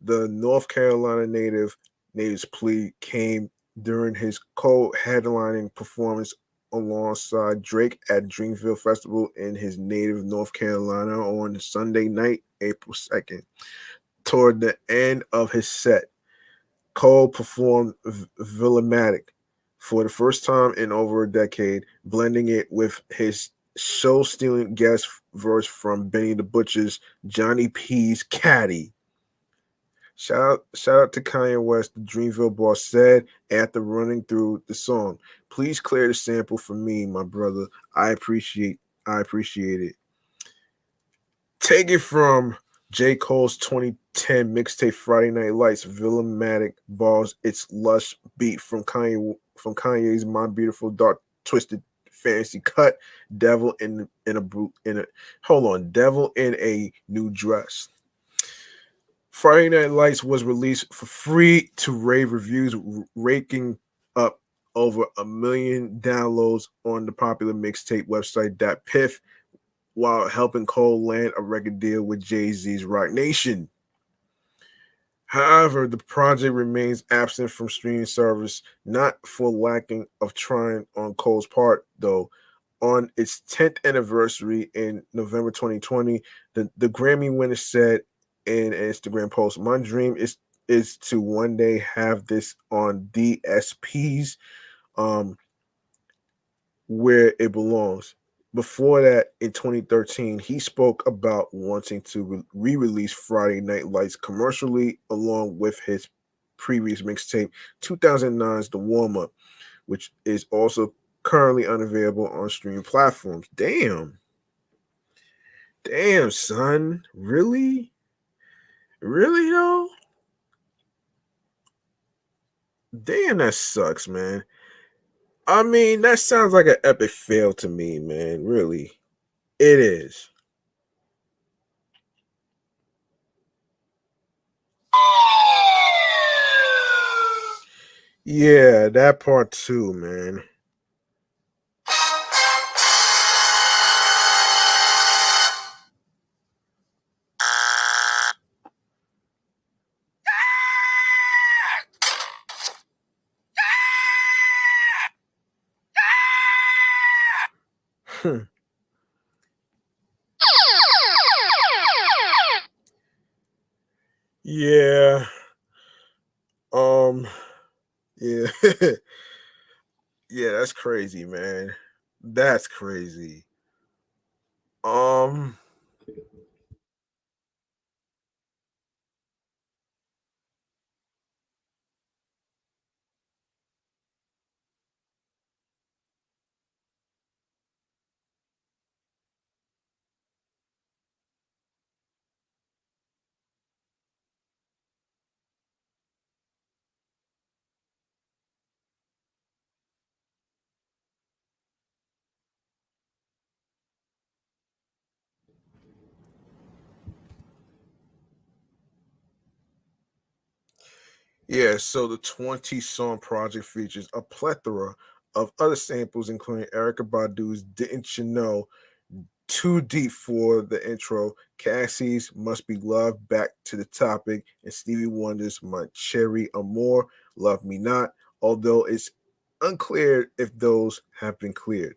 The North Carolina native's plea came during his co-headlining performance alongside Drake at Dreamville Festival in his native North Carolina on Sunday night, April 2nd. Toward the end of his set, Cole performed Villematic for the first time in over a decade, blending it with his show-stealing guest verse from Benny the Butcher's Johnny P's Caddy. Shout out to Kanye West, the Dreamville boss said after running through the song. Please clear the sample for me, my brother. I appreciate it. Take it from J. Cole's 2010 mixtape Friday Night Lights. Villematic borrows its lush beat from Kanye's My Beautiful Dark Twisted Fantasy cut. Devil in a New Dress. Friday Night Lights was released for free to rave reviews, raking up over 1 million downloads on the popular mixtape website .piff, while helping Cole land a record deal with Jay-Z's Roc Nation. However, the project remains absent from streaming service, not for lacking of trying on Cole's part, though. On its 10th anniversary in November 2020, the Grammy winner said in an Instagram post, "My dream is to one day have this on DSPs where it belongs." Before that, in 2013, he spoke about wanting to re-release Friday Night Lights commercially along with his previous mixtape, 2009's The Warm Up, which is also currently unavailable on streaming platforms. Damn, son. Really? Really, though? Damn, that sucks, man. I mean, that sounds like an epic fail to me, man. Really. It is. Yeah, that part too, man. Yeah. Um. Yeah. Yeah, that's crazy, man. That's crazy. Um. Yeah. So the 20-song project features a plethora of other samples, including Erica Badu's "Didn't You Know," Too Deep for the intro, Cassie's Must Be Love, Back to the Topic, and Stevie Wonder's My Cherry Amour, Love Me Not, although it's unclear if those have been cleared.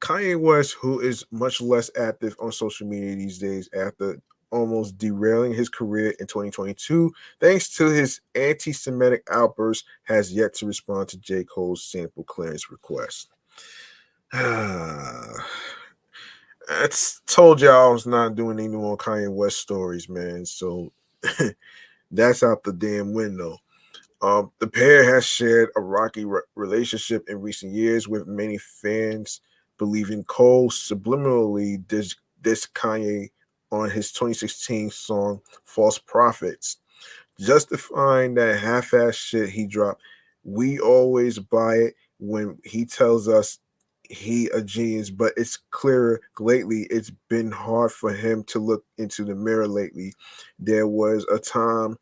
Kanye West, who is much less active on social media these days after almost derailing his career in 2022, thanks to his anti Semitic outbursts, has yet to respond to J. Cole's sample clearance request. I told y'all I was not doing any more Kanye West stories, man. So that's out the damn window. The pair has shared a rocky relationship in recent years, with many fans believing Cole subliminally dissed Kanye on his 2016 song "False Prophets," justifying that half-ass shit he dropped. We always buy it when he tells us he a genius, but it's clearer lately it's been hard for him to look into the mirror lately. There was a time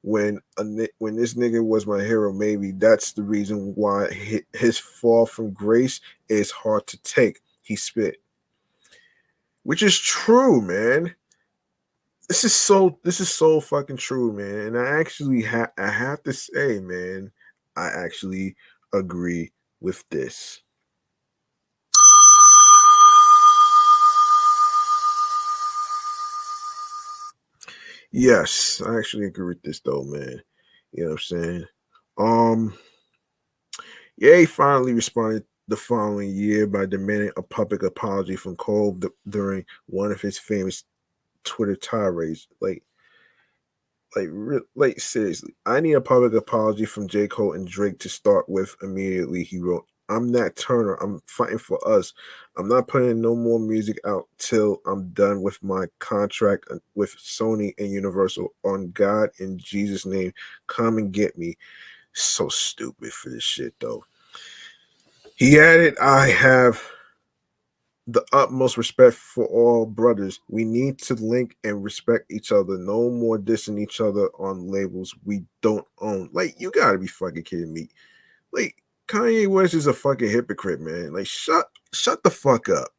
When this nigga was my hero, maybe that's the reason why his fall from grace is hard to take. He spit, which is true, man. This is so fucking true, man. And I have to say, man, I actually agree with this. Yes, I actually agree with this though, man. You know what I'm saying? Um, yeah, he finally responded the following year by demanding a public apology from Cole during one of his famous Twitter tirades. Like seriously, I need a public apology from J. Cole and Drake to start with immediately. He wrote, "I'm Nat Turner. I'm fighting for us. I'm not putting no more music out till I'm done with my contract with Sony and Universal. On God in Jesus' name, come and get me." So stupid for this shit though. He added, "I have the utmost respect for all brothers. We need to link and respect each other. No more dissing each other on labels we don't own." Like, you gotta be fucking kidding me. Like, Kanye West is a fucking hypocrite, man. Like, shut the fuck up.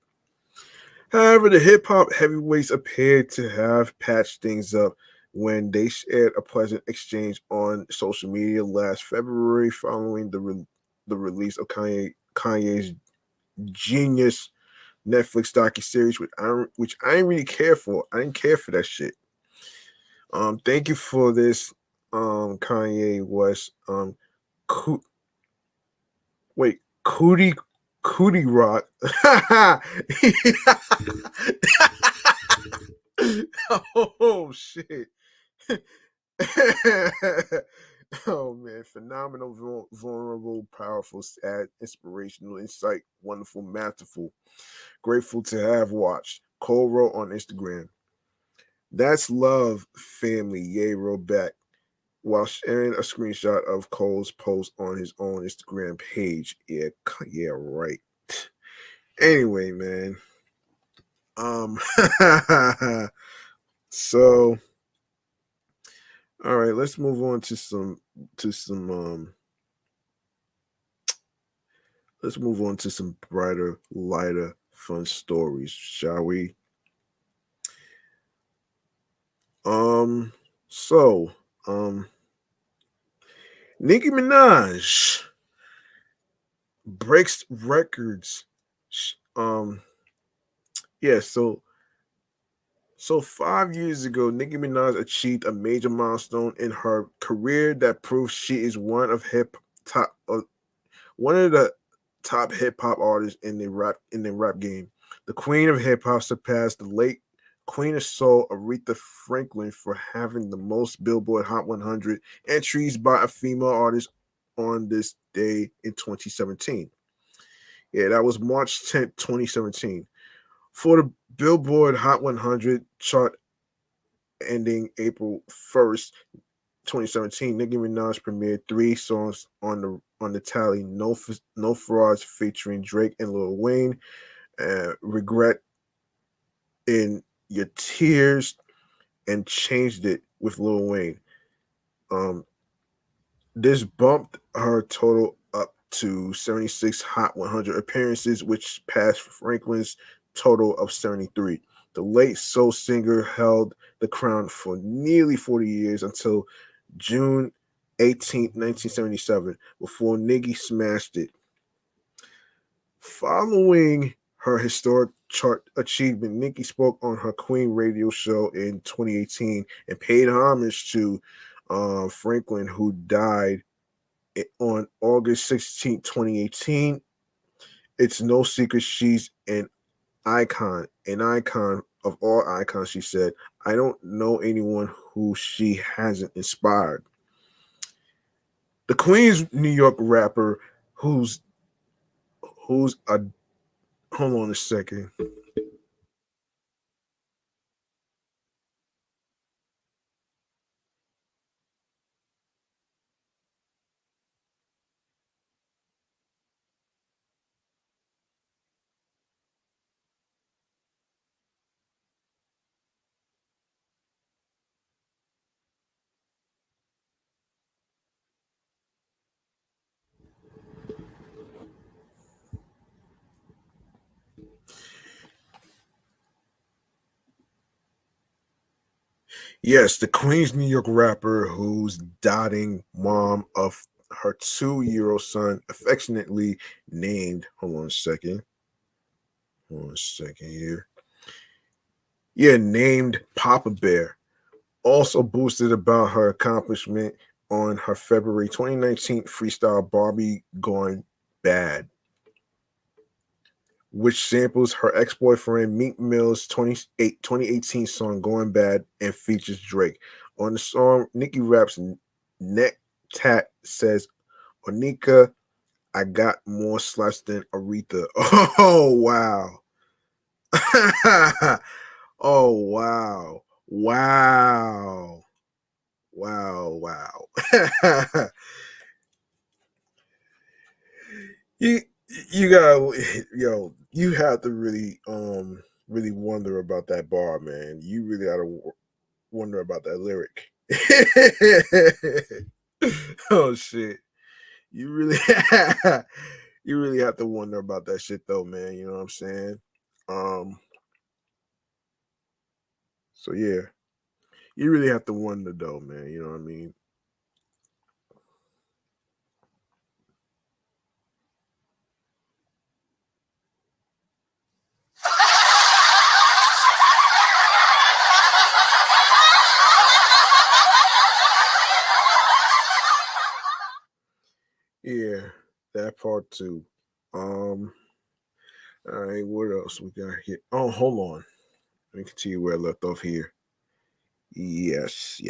However, the hip hop heavyweights appeared to have patched things up when they shared a pleasant exchange on social media last February following the release of Kanye's Genius Netflix docu-series, which I didn't really care for. I didn't care for that shit. Thank you for this, Kanye West. Coo- wait, Cootie Rock. Oh shit. Oh man, phenomenal, vulnerable, powerful, sad, inspirational, insight, wonderful, masterful. Grateful to have watched. Cole wrote on Instagram, "That's love, family." Ye wrote back while sharing a screenshot of Cole's post on his own Instagram page. Yeah, yeah, right. Anyway, man. Um, so all right, let's move on to some let's move on to some brighter, lighter, fun stories, shall we? Um, so Nicki Minaj breaks records. Um, yeah, so 5 years ago, Nicki Minaj achieved a major milestone in her career that proves she is top one of the top hip hop artists in the rap game. The queen of hip hop surpassed the late Queen of Soul Aretha Franklin for having the most Billboard Hot 100 entries by a female artist on this day in 2017. Yeah, that was March 10th, 2017. For the Billboard Hot 100 chart ending April 1st, 2017, Nicki Minaj premiered three songs on the tally: No Frauds featuring Drake and Lil Wayne, Regret in Your Tears, and Changed It with Lil Wayne. Um, this bumped her total up to 76 Hot 100 appearances, which passed Franklin's total of 73. The late soul singer held the crown for nearly 40 years until June 18th, 1977, before Nicki smashed it. Following her historic chart achievement, Nicki spoke on her Queen radio show in 2018 and paid homage to Franklin, who died on August 16th, 2018. "It's no secret she's an icon of all icons," she said. "I don't know anyone who she hasn't inspired." The Queen's New York rapper who's a hold on a second. Yes, the Queens, New York rapper who's dotting mom of her 2-year-old son, affectionately named. Hold on a second. Hold on a second here. Yeah, named Papa Bear. Also boosted about her accomplishment on her February 2019 freestyle Barbie Going Bad, which samples her ex-boyfriend Meek Mill's 2018 song Going Bad and features Drake. On the song, Nicki raps neck tat says, Onika, I got more slaps than Aretha. Oh wow. Oh wow. Wow. Wow. Wow. you you got you have to really wonder about that bar, man. You really gotta wonder about that lyric. Oh shit. You really you really have to wonder about that shit though, man. You know what I'm saying? Um so yeah. You really have to wonder though, man. You know what I mean? Yeah, that part too. Um, all right, what else we got here? Oh, hold on. Let me continue where I left off here. Yes.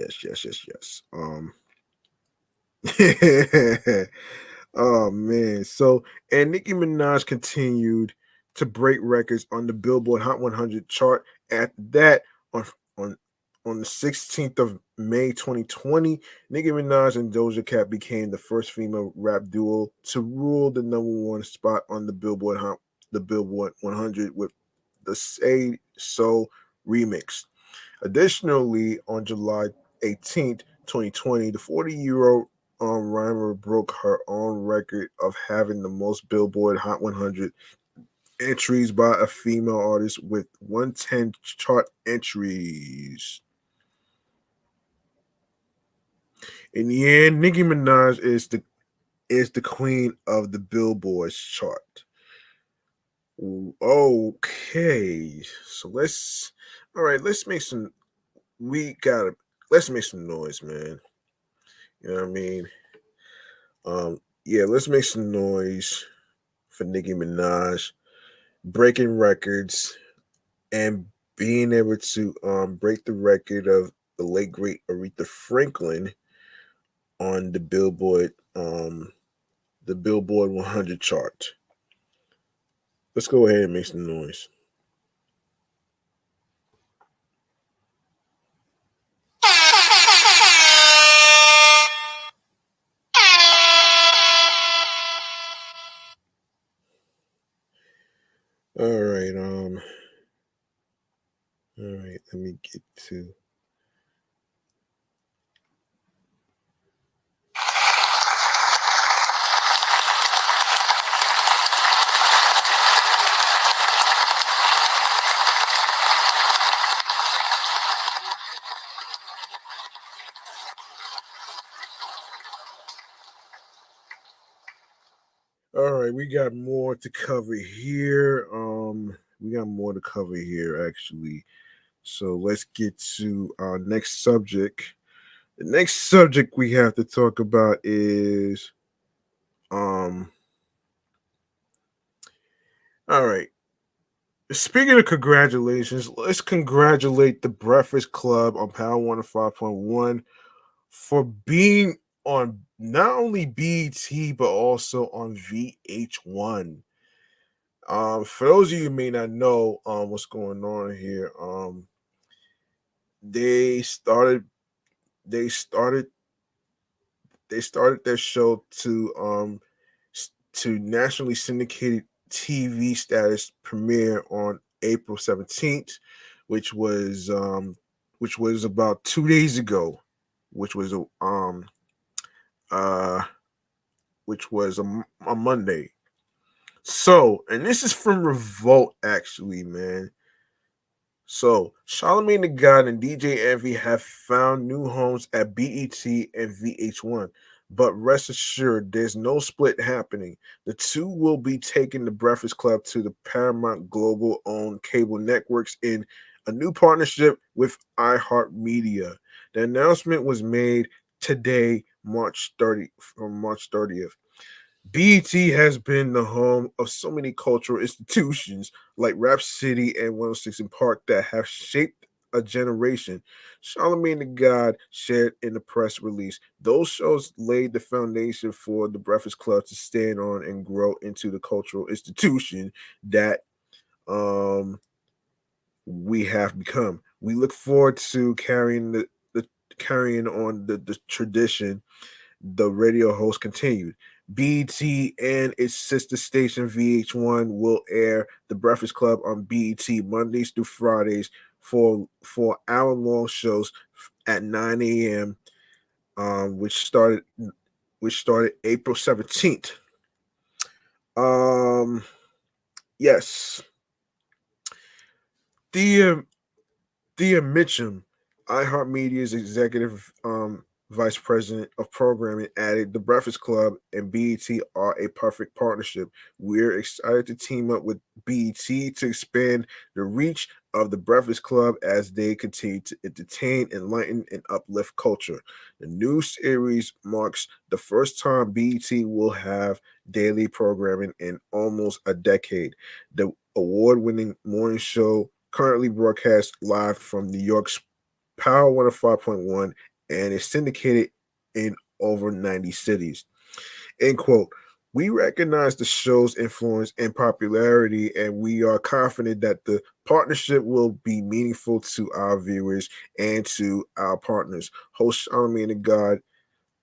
Oh man. So and Nicki Minaj continued to break records on the Billboard Hot 100 chart. At that, on on on the 16th of May 2020, Nicki Minaj and Doja Cat became the first female rap duo to rule the number one spot on the Billboard 100 with the Say So remix. Additionally, on July 18th, 2020, the 40-year-old rhymer broke her own record of having the most Billboard Hot 100 entries by a female artist with 110 chart entries. In the end, Nicki Minaj is the queen of the Billboard chart. Okay, so let's all right. We gotta let's make some noise, man. You know what I mean? Yeah, let's make some noise for Nicki Minaj breaking records and being able to break the record of the late great Aretha Franklin on the Billboard 100 chart. Let's go ahead and make some noise. All right, all right, let me get to. All right, we got more to cover here. We got more to cover here actually. So let's get to our next subject. The next subject we have to talk about is um all right. Speaking of congratulations, let's congratulate the Breakfast Club on Power 105.1 for being on not only BET but also on VH1. For those of you who may not know what's going on here, they started they started they started their show to nationally syndicated TV status premiere on April 17th, which was um which was about 2 days ago, which was uh a Monday. So, and this is from Revolt actually, man. So, Charlamagne the God and DJ Envy have found new homes at BET and VH1, but rest assured, there's no split happening. The two will be taking the Breakfast Club to the Paramount Global owned cable networks in a new partnership with iHeartMedia. The announcement was made today, March 30th. BET has been the home of so many cultural institutions like Rap City and 106 in Park that have shaped a generation. Charlamagne the God shared in the press release. Those shows laid the foundation for the Breakfast Club to stand on and grow into the cultural institution that um, we have become. We look forward to the carrying on the tradition, the radio host continued. BET and its sister station VH1 will air The Breakfast Club on BET Mondays through Fridays for hour-long shows at 9 a.m. Which started April 17th. Um, yes, the Thea Mitchum, iHeartMedia's executive vice president of programming, added The Breakfast Club and BET are a perfect partnership. We're excited to team up with BET to expand the reach of The Breakfast Club as they continue to entertain, enlighten, and uplift culture. The new series marks the first time BET will have daily programming in almost a decade. The award winning morning show currently broadcast live from New York's Power 105.1 and is syndicated in over 90 cities. End quote. We recognize the show's influence and popularity, and we are confident that the partnership will be meaningful to our viewers and to our partners. Host Charlamagne the God,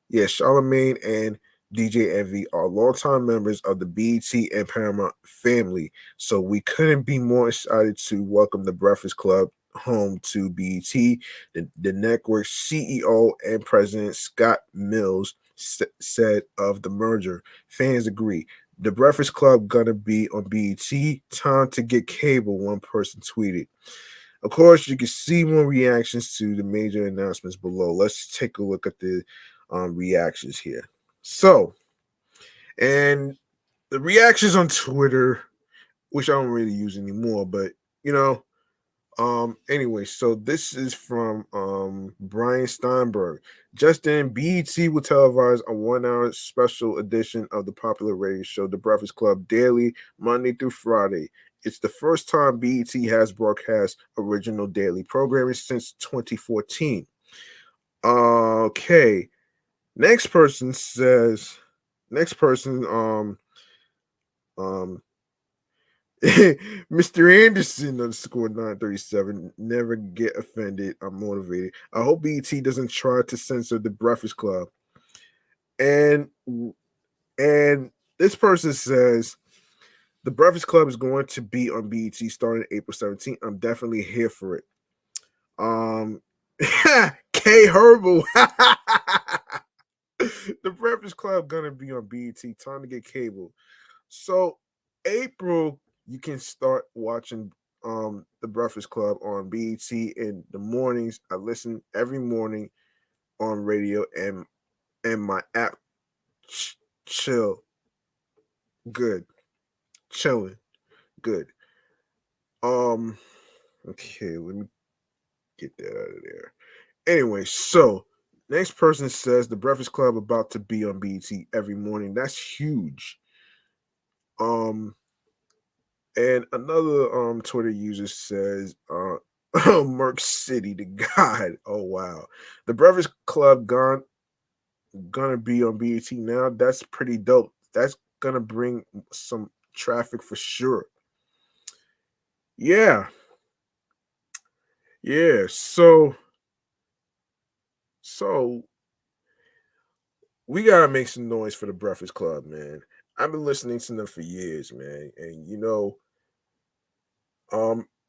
yeah, Charlamagne and DJ Envy are longtime members of the BET and Paramount family, so we couldn't be more excited to welcome the Breakfast Club home to BET. The network's CEO and president Scott Mills said of the merger, fans agree. The Breakfast Club gonna be on BET. Time to get cable, one person tweeted. Of course, you can see more reactions to the major announcements below. Let's take a look at the reactions here. So, and the reactions on Twitter, which I don't really use anymore, but you know, anyway, so this is from Brian Steinberg. Just in, BET will televise a 1 hour special edition of the popular radio show The Breakfast Club daily, Monday through Friday. It's the first time BET has broadcast original daily programming since 2014. Okay. Next person says next person um Mr. Anderson underscore 937. Never get offended. I'm motivated. I hope BET doesn't try to censor the Breakfast Club. And and this person says the Breakfast Club is going to be on BET starting April 17th. I'm definitely here for it. Um K Herbal. The Breakfast Club gonna be on BET. Time to get cable. So April, you can start watching the Breakfast Club on BET in the mornings. I listen every morning on radio and my app chill good. Chilling good. Um okay, let me get that out of there. Anyway, so next person says the Breakfast Club about to be on BET every morning. That's huge. Um And another Twitter user says, Merc City the God. Oh wow. The Breakfast Club gonna be on BET now. That's pretty dope. That's gonna bring some traffic for sure. Yeah. Yeah. So we gotta make some noise for the Breakfast Club, man. I've been listening to them for years, man. And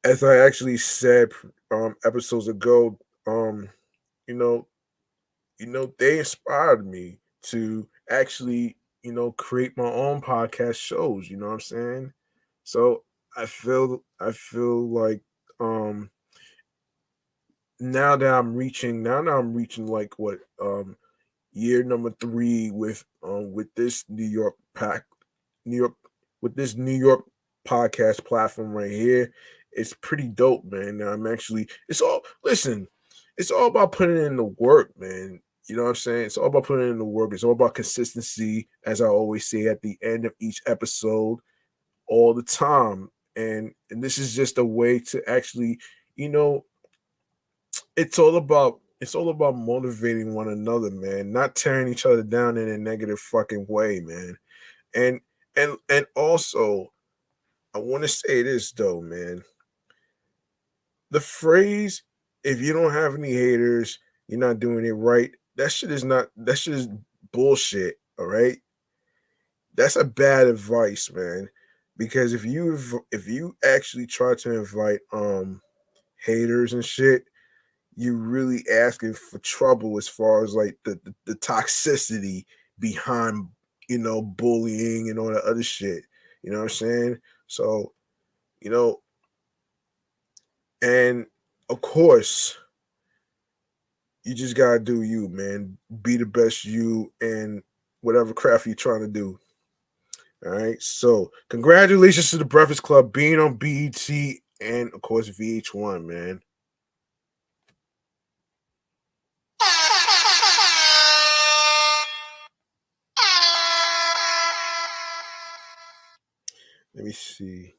as I actually said episodes ago, you know, they inspired me to actually, create my own podcast shows, you know what I'm saying? So I feel like now that I'm reaching like what year number 3 with this New York with this New York podcast platform right here. It's pretty dope, man. Now I'm actually it's all listen, it's all about putting in the work, man. You know what I'm saying? It's all about putting in the work. It's all about consistency, as I always say at the end of each episode, all the time. And this is just a way to actually, you know, it's all about motivating one another, man, not tearing each other down in a negative fucking way, man. And and also, I want to say this though, man. The phrase "if you don't have any haters, you're not doing it right." That shit is bullshit. All right, that's a bad advice, man. Because if you actually try to invite haters and shit, you really asking for trouble as far as like the toxicity behind, bullying and all that other shit. You know what I'm saying? So, you know, and of course, you just gotta do you, man. Be the best you and whatever craft you're trying to do. All right. So congratulations to the Breakfast Club being on BET and of course VH1, man. Let me see.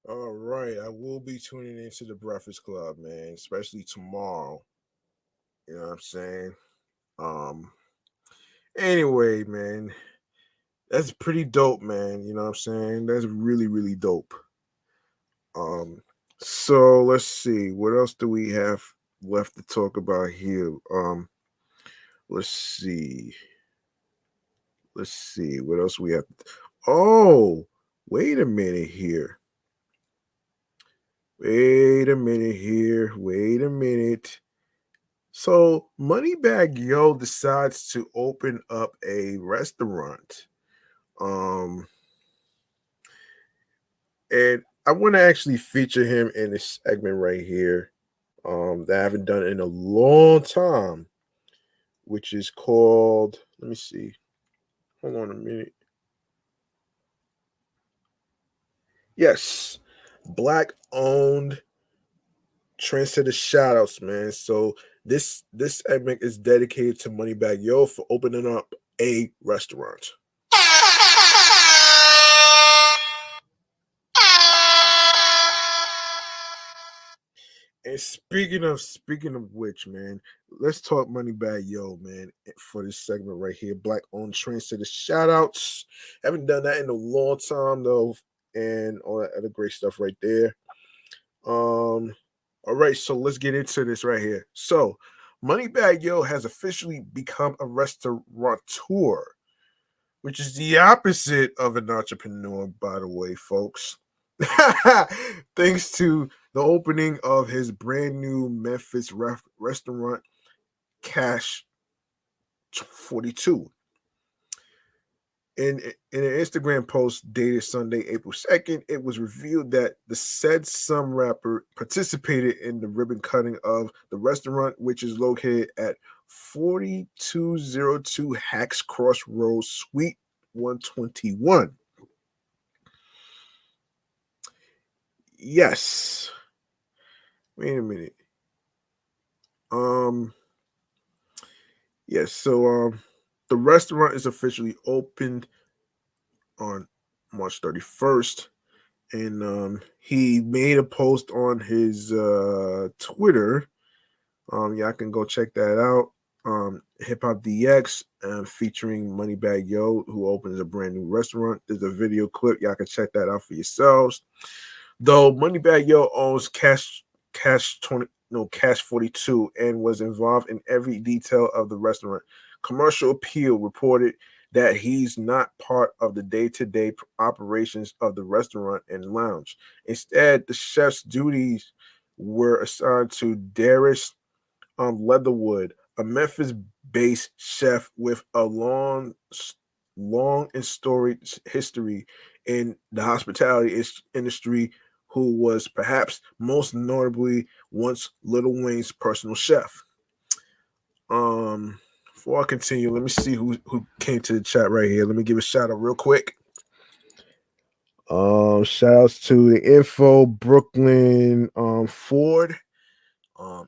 All right, I will be tuning into the Breakfast Club, man, especially tomorrow. You know what I'm saying? Um anyway, man, that's pretty dope, man. You know what I'm saying? That's really, really dope. Um so let's see, what else do we have left to talk about here? Let's see. Let's see what else we have. Oh, wait a minute here. Wait a minute here. Wait a minute. So Moneybag Yo decides to open up a restaurant. Um, and I want to actually feature him in this segment right here. That I haven't done in a long time, which is called. Let me see. Hold on a minute. Yes, Black owned Trendsetter shoutouts, man. So this segment is dedicated to Moneybag Yo for opening up a restaurant. And speaking of which, man, let's talk Moneybag Yo, man, for this segment right here. Black owned Trendsetter shoutouts. Haven't done that in a long time though, and all that other great stuff right there. Um, all right, so let's get into this right here. So, Moneybag Yo has officially become a restaurateur, which is the opposite of an entrepreneur, by the way, folks. thanks to the opening of his brand new Memphis restaurant, Cash 42. In an Instagram post dated Sunday, April 2nd, it was revealed that the said some rapper participated in the ribbon cutting of the restaurant, which is located at 4202 Hacks Crossroads, Suite 121. Yes. Wait a minute. Um, yes, so the restaurant is officially opened on March 31st. And he made a post on his Twitter. Y'all can go check that out. Hip Hop DX featuring Moneybag Yo, who opens a brand new restaurant. There's a video clip. Y'all can check that out for yourselves. Though Moneybag Yo owns Cash 42 and was involved in every detail of the restaurant. Commercial Appeal reported that he's not part of the day-to-day operations of the restaurant and lounge. Instead, the chef's duties were assigned to Darius Leatherwood, a Memphis-based chef with a long and storied history in the hospitality industry, who was perhaps most notably once Lil Wayne's personal chef. Before I continue, let me see who came to the chat right here. Let me give a shout out real quick. Shout outs to the Info Brooklyn Ford.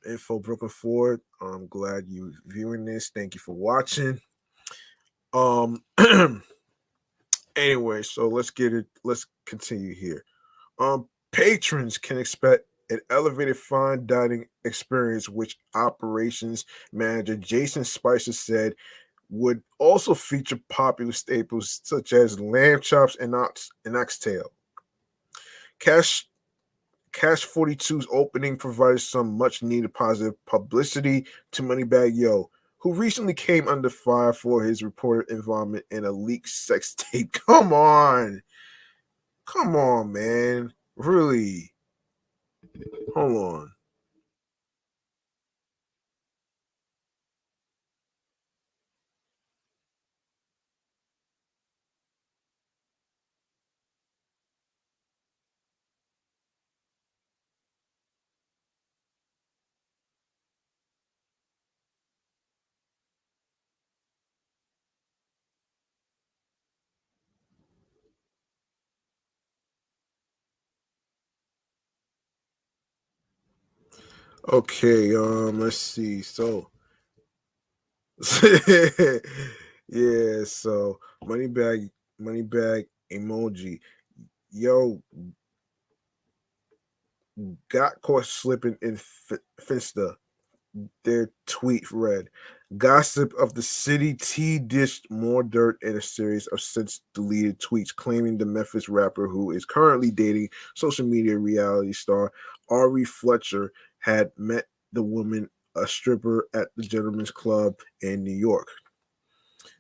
Info Brooklyn Ford. I'm glad you viewing this. Thank you for watching. Anyway, so let's continue here. Patrons can expect an elevated fine dining experience, which operations manager Jason Spicer said would also feature popular staples such as lamb chops and oxtail. Cash 42's opening provided some much needed positive publicity to Moneybag Yo, who recently came under fire for his reported involvement in a leaked sex tape. Come on, man. Really? Hold on. Okay, let's see. So yeah, so money bag emoji. Yo, got caught slipping in Finsta. Their tweet read, "Gossip of the city T dished more dirt in a series of since deleted tweets claiming the Memphis rapper who is currently dating social media reality star Ari Fletcher had met the woman, a stripper at the Gentleman's Club in New York."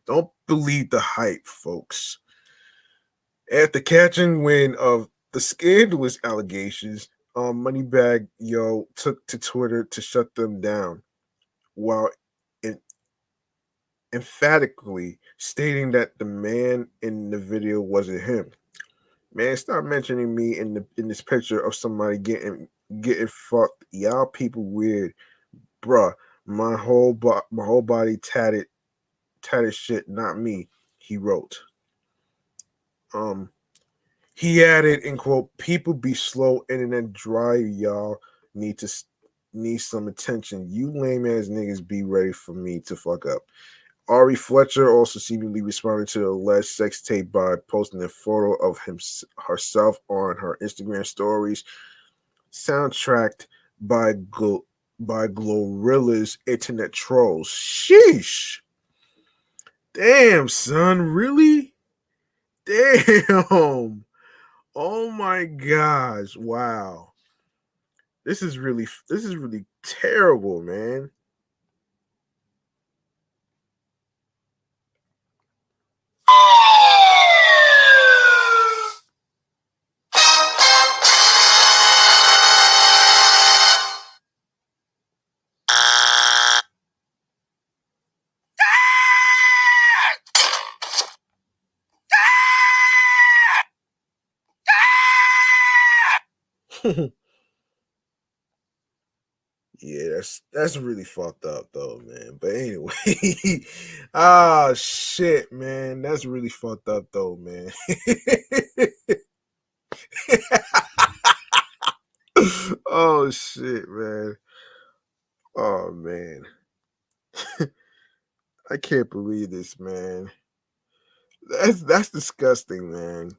Don't believe the hype, folks. After catching wind of the scandalous allegations, Moneybag Yo took to Twitter to shut them down, while en- emphatically stating that the man in the video wasn't him. Man, stop mentioning me in this picture of somebody getting fucked. Y'all people weird, bruh. My whole body tatted shit, not me. He wrote. Um, He added, in quote, "People be slow, internet dry, y'all need to need some attention. You lame ass niggas be ready for me to fuck up." Ari Fletcher also seemingly responded to the alleged sex tape by posting a photo of herself on her Instagram stories, soundtracked by by Glorilla's internet trolls. Sheesh. Damn, son, really? Damn. Oh my gosh! Wow, this is really terrible, man. Yeah, that's really fucked up though, man. But anyway, ah shit, man, that's really fucked up though, man. Oh shit, man. Oh man, I can't believe this, man. That's disgusting, man.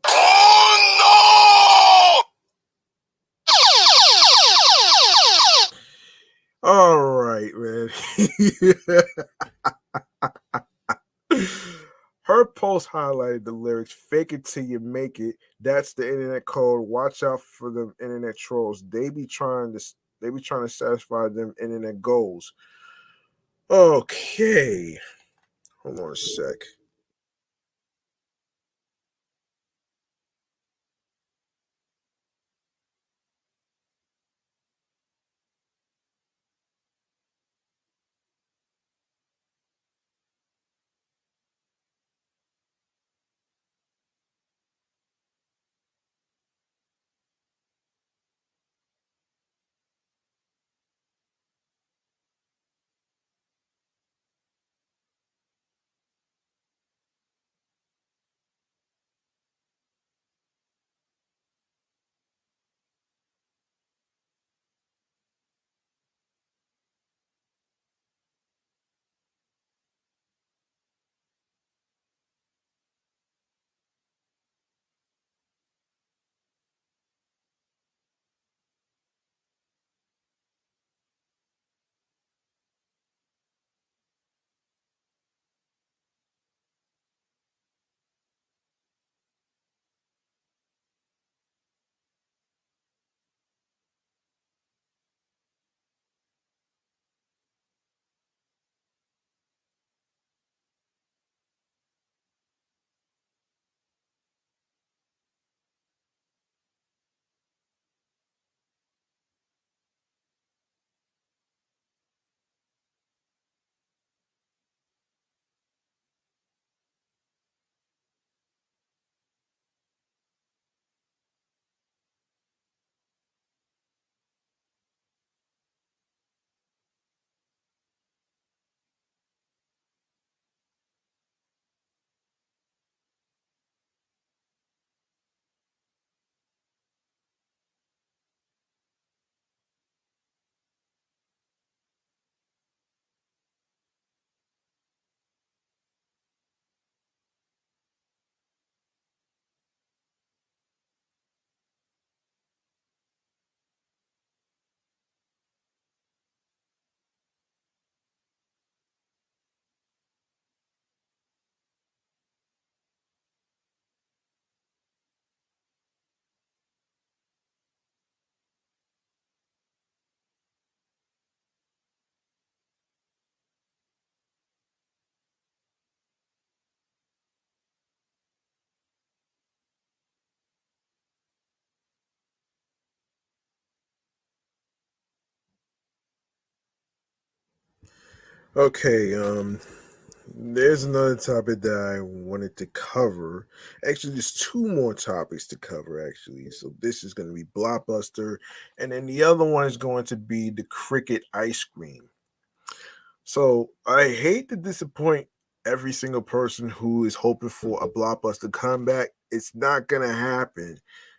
Oh no! All right, man. Her post highlighted the lyrics "Fake it till you make it." That's the internet code. Watch out for the internet trolls. They be trying to satisfy them internet goals. Okay, hold on a sec. Okay, there's another topic that I wanted to cover. Actually, there's two more topics to cover, actually. So this is going to be Blockbuster, and then the other one is going to be the Cricket ice cream. So I hate to disappoint every single person who is hoping for a Blockbuster comeback. It's not gonna happen.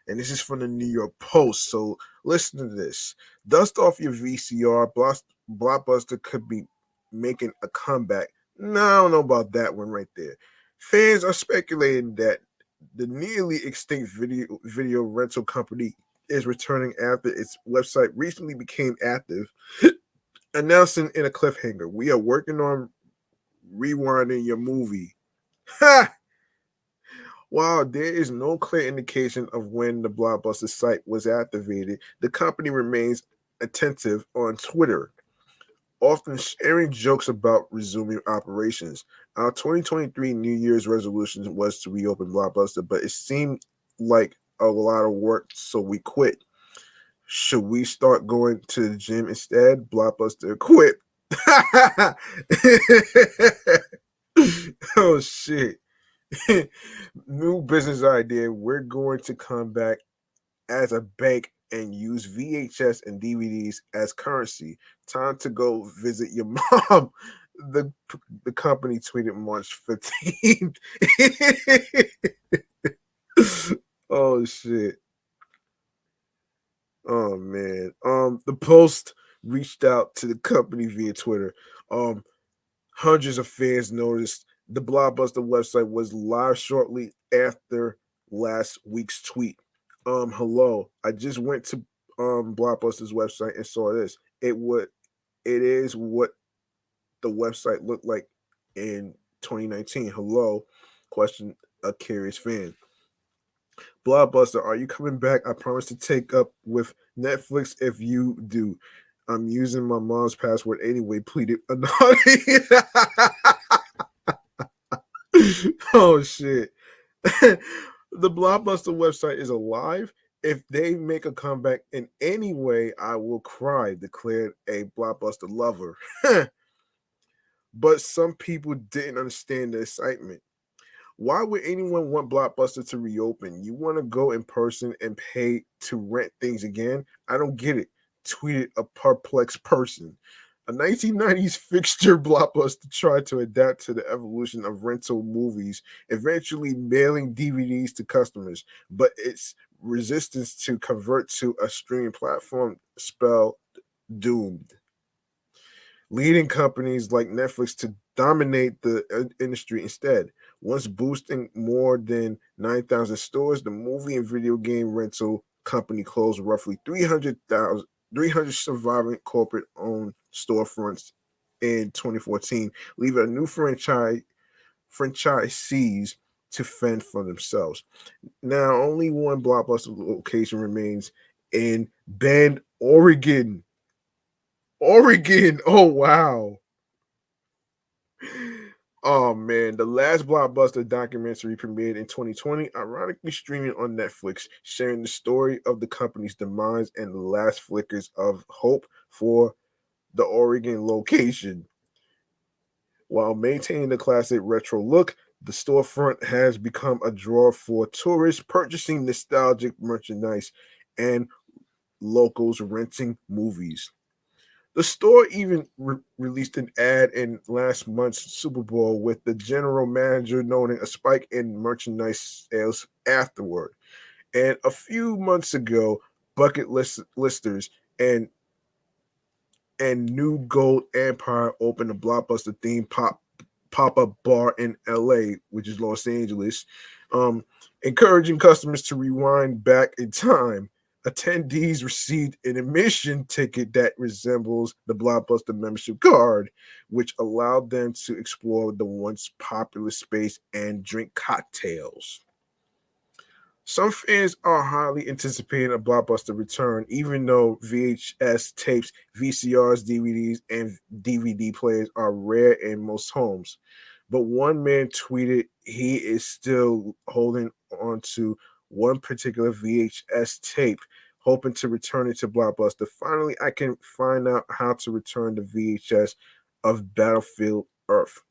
And this is from the New York Post. So listen to this. Dust off your VCR. Blockbuster could be making a comeback. No, I don't know about that one right there. Fans are speculating that the nearly extinct video rental company is returning after its website recently became active, announcing in a cliffhanger, "We are working on rewinding your movie." Ha! While there is no clear indication of when the Blockbuster site was activated, the company remains attentive on Twitter, often sharing jokes about resuming operations. Our 2023 New Year's resolution was to reopen Blockbuster, but it seemed like a lot of work, so we quit. Should we start going to the gym instead? Blockbuster quit. Oh shit. New business idea. We're going to come back as a bank and use VHS and DVDs as currency. Time to go visit your mom. The the company tweeted March 15th. Oh shit. Oh man. The Post reached out to the company via Twitter. Um Hundreds of fans noticed the Blockbuster website was live shortly after last week's tweet. Hello. I just went to Blockbuster's website and saw this. It is what the website looked like in 2019. Hello. Question a curious fan. Blockbuster, are you coming back? I promise to take up with Netflix if you do. I'm using my mom's password anyway, pleaded Anonymous. Oh shit. The Blockbuster website is alive. If they make a comeback in any way, I will cry, declared a Blockbuster lover. But some people didn't understand the excitement. Why would anyone want Blockbuster to reopen? You want to go in person and pay to rent things again? I don't get it, tweeted a perplexed person. A 1990s fixture, Blockbuster tried to adapt to the evolution of rental movies, eventually mailing DVDs to customers, but its resistance to convert to a streaming platform spelled doomed, leading companies like Netflix to dominate the industry instead. Once boosting more than 9,000 stores, the movie and video game rental company closed roughly 300 surviving corporate owned storefronts in 2014, leaving a new franchisees to fend for themselves. Now, only one Blockbuster location remains in Bend, Oregon. Oregon. Oh wow. Oh man, the last Blockbuster documentary premiered in 2020, ironically streaming on Netflix, sharing the story of the company's demise and the last flickers of hope for the Oregon location. While maintaining the classic retro look, the storefront has become a draw for tourists purchasing nostalgic merchandise and locals renting movies. The store even released an ad in last month's Super Bowl with the general manager noting a spike in merchandise sales afterward. And a few months ago, listers and New Gold Empire opened a Blockbuster themed pop-up bar in LA, which is Los Angeles, um, encouraging customers to rewind back in time. Attendees received an admission ticket that resembles the Blockbuster membership card, which allowed them to explore the once popular space and drink cocktails. Some fans are highly anticipating a Blockbuster return, even though VHS tapes, VCRs, DVDs, and DVD players are rare in most homes. But one man tweeted he is still holding on to one particular VHS tape, hoping to return it to Blockbuster. Finally, I can find out how to return the VHS of Battlefield Earth.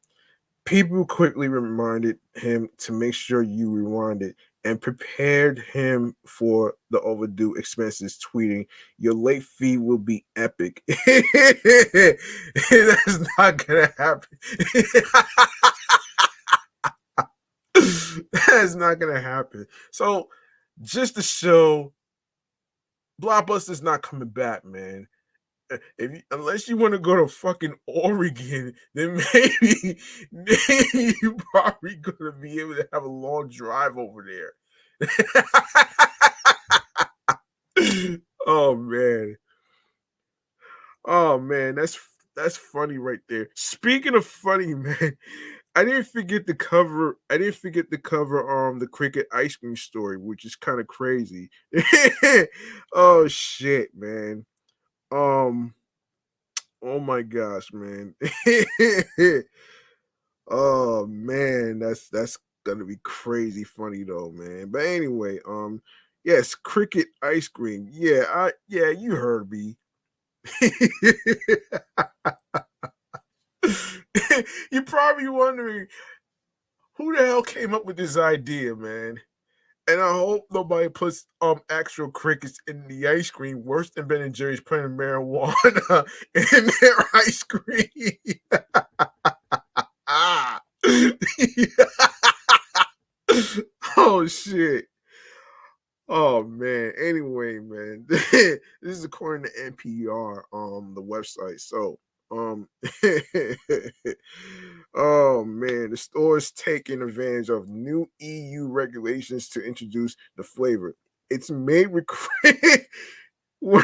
People quickly reminded him to make sure you rewind it and prepared him for the overdue expenses, tweeting, "Your late fee will be epic." That's not gonna happen. That's not gonna happen. So, just to show, Blockbuster's not coming back, man. Unless you want to go to fucking Oregon, then maybe you probably gonna be able to have a long drive over there. Oh man. Oh man, that's funny right there. Speaking of funny, man, I didn't forget to cover the cricket ice cream story, which is kind of crazy. Oh shit, man. Um Oh my gosh, man. Oh man, that's gonna be crazy funny though, man. But anyway, Yes, cricket ice cream. Yeah, you heard me. You're probably wondering who the hell came up with this idea, man. And I hope nobody puts actual crickets in the ice cream. Worse than Ben and Jerry's putting marijuana in their ice cream. Ah. Oh shit. Oh man. Anyway, man. This is according to NPR, the website. So um oh man, the store is taking advantage of new EU regulations to introduce the flavor. It's made with Wait,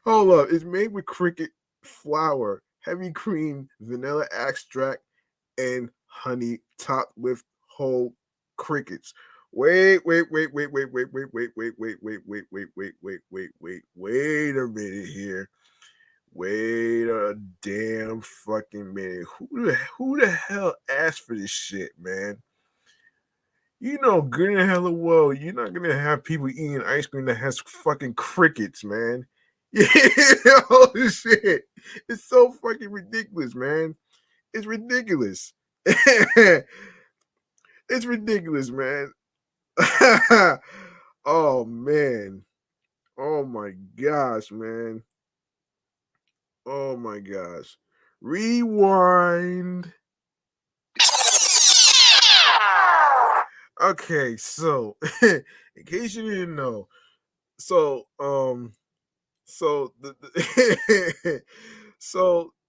hold up. It's made with cricket flour, heavy cream, vanilla extract, and honey, topped with whole crickets. Wait a minute here. Wait a damn fucking minute. Who the hell asked for this shit, man? You know good and hella well you're not gonna have people eating ice cream that has fucking crickets, man. Yeah, oh shit. It's so fucking ridiculous, man. It's ridiculous. It's ridiculous, man. Oh man. Oh my gosh, man. Oh my gosh. Rewind. Okay, so in case you didn't know, so so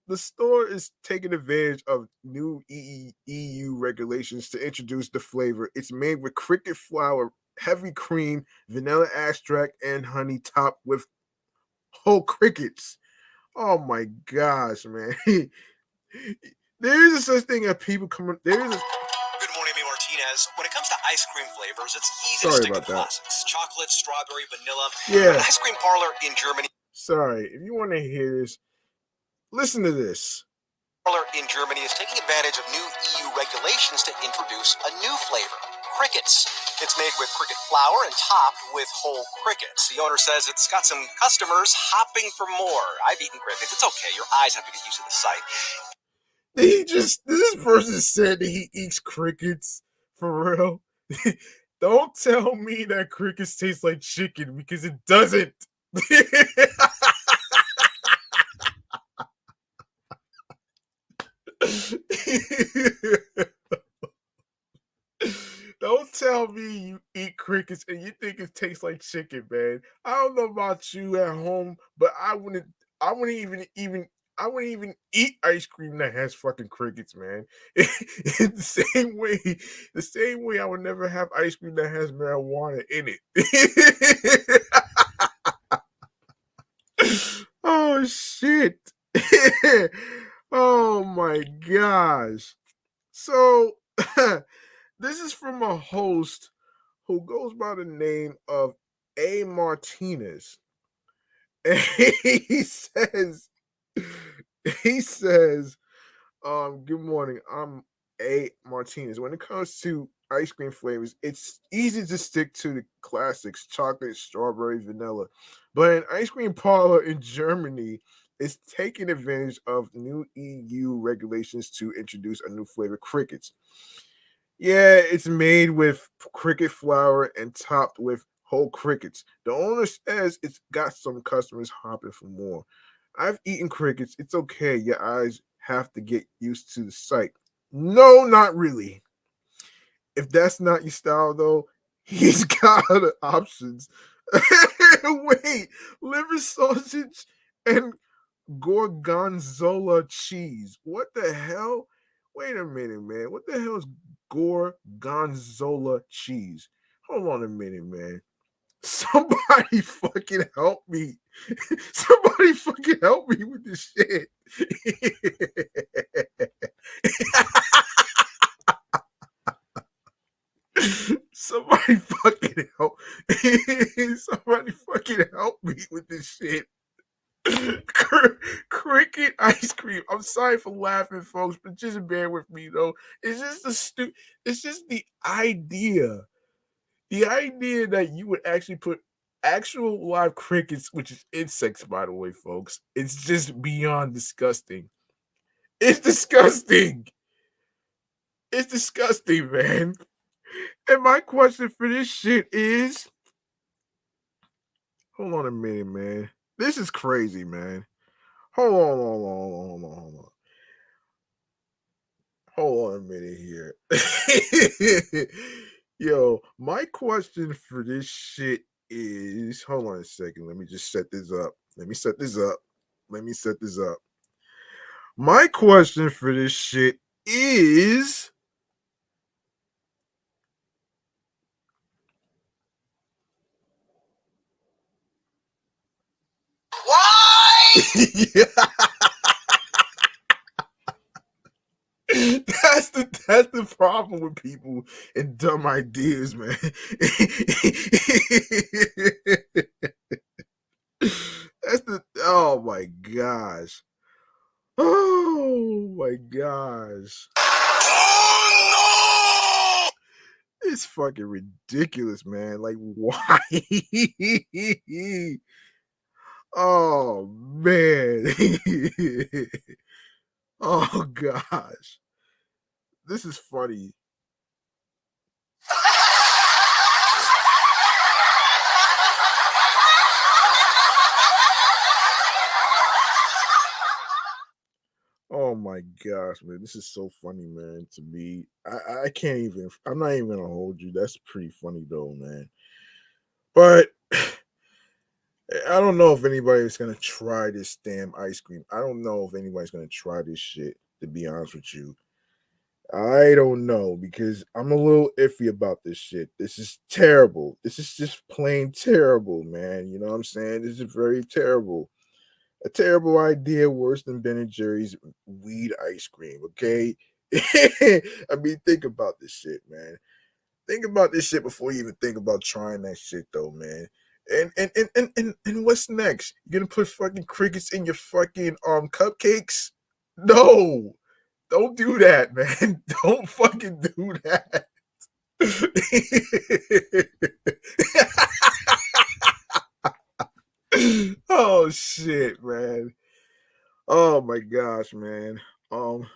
the store is taking advantage of new EU regulations to introduce the flavor. It's made with cricket flour, heavy cream, vanilla extract, and honey, topped with whole crickets. Oh my gosh, man! There is a such thing as people coming. There is a Good morning, me Martinez. When it comes to ice cream flavors, it's easy Sorry to stick about to that. classics: chocolate, strawberry, vanilla. Yeah. An ice cream parlor in Germany. Sorry, if you want to hear this, listen to this. Parlor in Germany is taking advantage of new EU regulations to introduce a new flavor: crickets. It's made with cricket flour and topped with whole crickets. The owner says it's got some customers hopping for more. I've eaten crickets. It's okay. Your eyes have to get used to the sight. This person said that he eats crickets for real. Don't tell me that crickets taste like chicken because it doesn't. Don't tell me you eat crickets and you think it tastes like chicken, man. I don't know about you at home, but I wouldn't even eat ice cream that has fucking crickets, man. In the same way I would never have ice cream that has marijuana in it. Oh shit. Oh my gosh. So this is from a host who goes by the name of A. Martinez. And he says, good morning. I'm A. Martinez. When it comes to ice cream flavors, it's easy to stick to the classics: chocolate, strawberry, vanilla. But an ice cream parlor in Germany is taking advantage of new EU regulations to introduce a new flavor: crickets. Yeah, it's made with cricket flour and topped with whole crickets. The owner says it's got some customers hopping for more. I've eaten crickets. It's okay. Your eyes have to get used to the sight. No, not really. If that's not your style, though, he's got other options. Wait, liver sausage and gorgonzola cheese. What the hell? Wait a minute, man. What the hell is gorgonzola cheese? Hold on a minute, man. Somebody fucking help me. Somebody fucking help me with this shit. Somebody fucking help. Somebody fucking help me with this shit. Cricket ice cream. I'm sorry for laughing, folks, but just bear with me though. It's just the idea. The idea that you would actually put actual live crickets, which is insects, by the way, folks, it's just beyond disgusting. It's disgusting. It's disgusting, man. And my question for this shit is, hold on a minute, man. This is crazy, man. Hold on, hold on, hold on, hold on, hold on. Hold on a minute here. Yo, my question for this shit is, hold on a second. Let me just set this up. Let me set this up. Let me set this up. My question for this shit is, Why? That's the problem with people and dumb ideas, man. Oh my gosh. Oh my gosh. Oh It's fucking ridiculous, man. Like, why? Oh man. Oh gosh. This is funny. Oh my gosh, man. This is so funny, man, to me. I can't even, I'm not even gonna hold you. That's pretty funny though, man. But I don't know if anybody's gonna try this damn ice cream. I don't know if anybody's gonna try this shit, to be honest with you. I don't know because I'm a little iffy about this shit. This is terrible. This is just plain terrible, man. You know what I'm saying? This is very terrible. A terrible idea, worse than Ben and Jerry's weed ice cream. Okay, I mean, think about this shit, man. Think about this shit before you even think about trying that shit, though, man. And what's next? You gonna put fucking crickets in your fucking cupcakes? No, don't do that, man. Don't fucking do that. Oh shit, man. Oh my gosh, man. Um.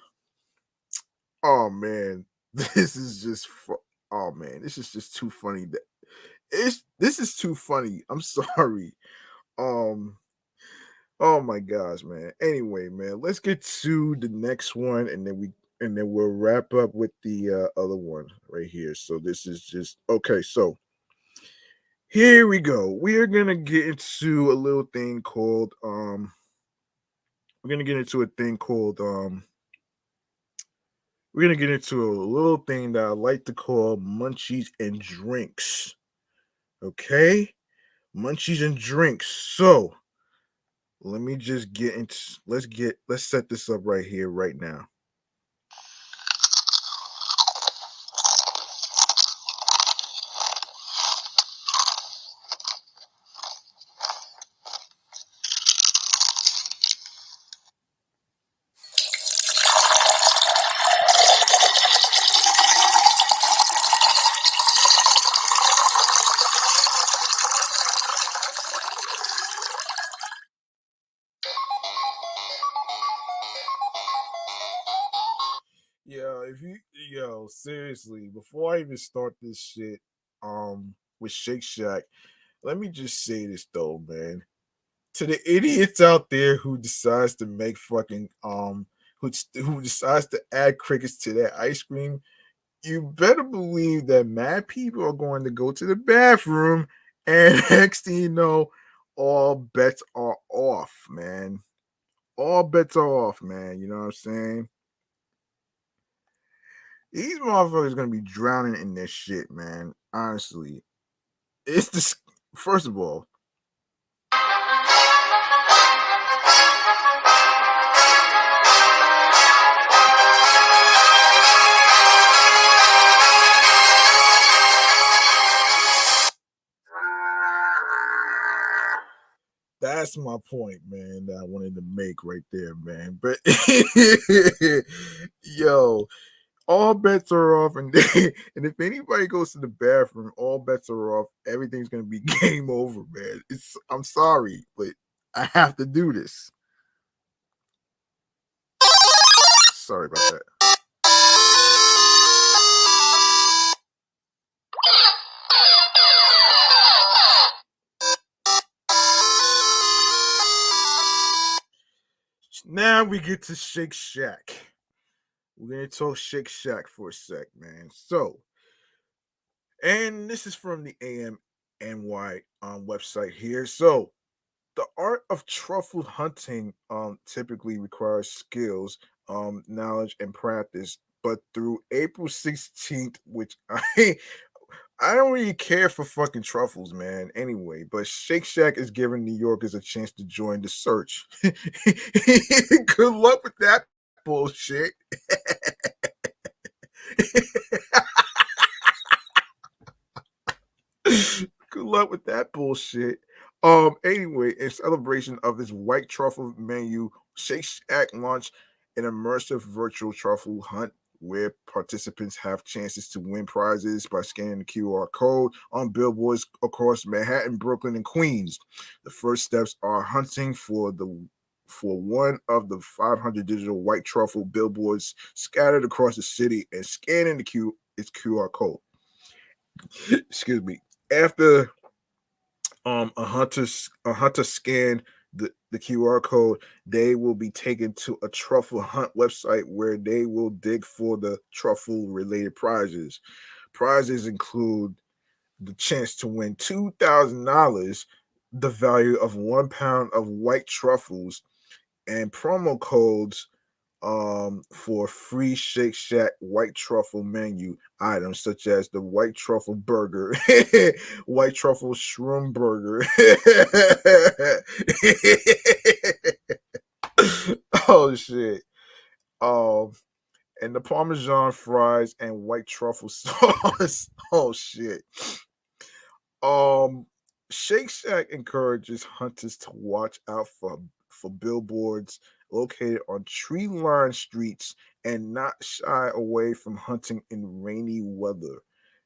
Oh man, this is just. Oh man, this is just too funny. This is too funny. I'm sorry. Um. Oh my gosh, man. Anyway, man, let's get to the next one, and then we'll wrap up with the other one right here. So this is just okay. So here we go. We are gonna get into a little thing called We're gonna get into a thing called We're gonna get into a little thing that I like to call munchies and drinks. Okay, munchies and drinks. So let me just get into. Let's set this up right here, right now. Yo, seriously, before I even start this shit, with Shake Shack, let me just say this though, man. To the idiots out there who decides to make fucking who decides to add crickets to their ice cream, you better believe that mad people are going to go to the bathroom, and next thing you know, all bets are off, man. All bets are off, man. You know what I'm saying? These motherfuckers gonna be drowning in this shit, man. Honestly, it's this. First of all, that's my point, man. That I wanted to make right there, man. But yo, all bets are off, and and if anybody goes to the bathroom, all bets are off. Everything's gonna be game over, man. I'm sorry, but I have to do this. Sorry about that. Now we get to Shake Shack. We're gonna talk Shake Shack for a sec, man. So, and this is from the AMNY website here. So, the art of truffle hunting typically requires skills, knowledge, and practice. But through April 16th, which I don't really care for fucking truffles, man. Anyway, but Shake Shack is giving New Yorkers a chance to join the search. Good luck with that bullshit. Good luck with that bullshit. Anyway, in celebration of this white truffle menu, Shake Shack launched an immersive virtual truffle hunt where participants have chances to win prizes by scanning the QR code on billboards across Manhattan, Brooklyn, and Queens. The first steps are hunting for one of the 500 digital white truffle billboards scattered across the city and scanning its QR code. Excuse me. After a hunter scan the QR code, they will be taken to a truffle hunt website where they will dig for the truffle related prizes. Prizes include the chance to win $2,000, the value of 1 pound of white truffles, and promo codes for free Shake Shack white truffle menu items such as the white truffle burger, white truffle shroom burger. Oh shit. Um and the Parmesan fries and white truffle sauce. Oh shit. Um, Shake Shack encourages hunters to watch out for billboards located on tree-lined streets and not shy away from hunting in rainy weather.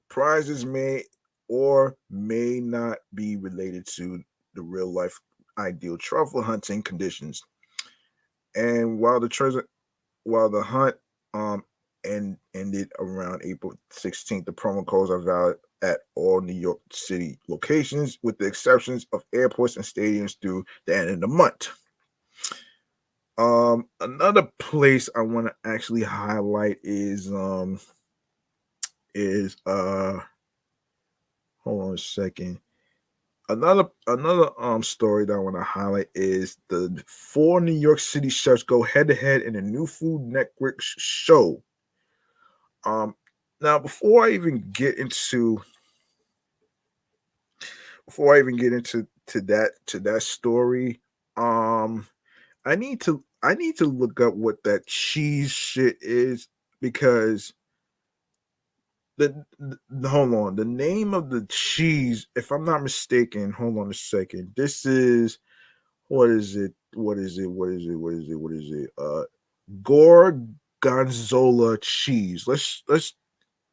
Prizes may or may not be related to the real life ideal truffle hunting conditions. And while the hunt ended around April 16th, the promo codes are valid at all New York City locations, with the exceptions of airports and stadiums through the end of the month. Another place I want to actually highlight is hold on a second. Another story that I want to highlight is the four New York City chefs go head to head in a new Food Network show. Um, Now before I even get into that story, um, I need to look up what that cheese shit is because hold on, the name of the cheese, if I'm not mistaken, hold on a second. This is what is it? What is it? What is it? What is it? What is it? Gorgonzola cheese. Let's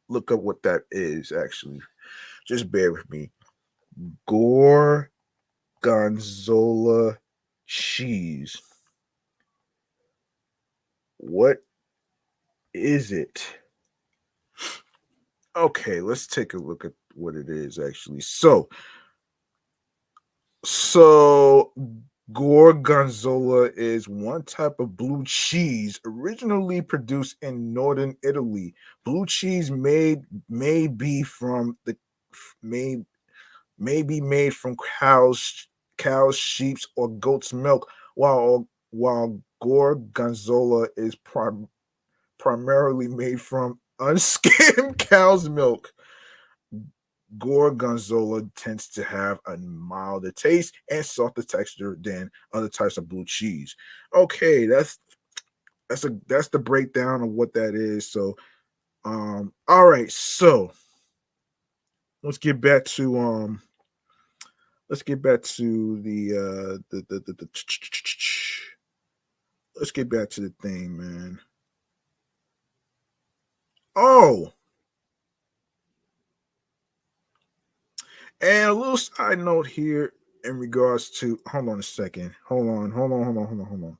look up what that is actually. Just bear with me. Gorgonzola cheese. What is it? Okay, let's take a look at what it is actually. So Gorgonzola is one type of blue cheese originally produced in northern Italy. Blue cheese may be from the may may be made from cows, sheep's, or goat's milk, while Gorgonzola is primarily made from unskimmed cow's milk. Gorgonzola tends to have a milder taste and softer texture than other types of blue cheese. Okay, that's the breakdown of what that is. So, all right, so let's get back to the let's get back to the thing, man. Oh, and a little side note here in regards to, hold on a second. Hold on.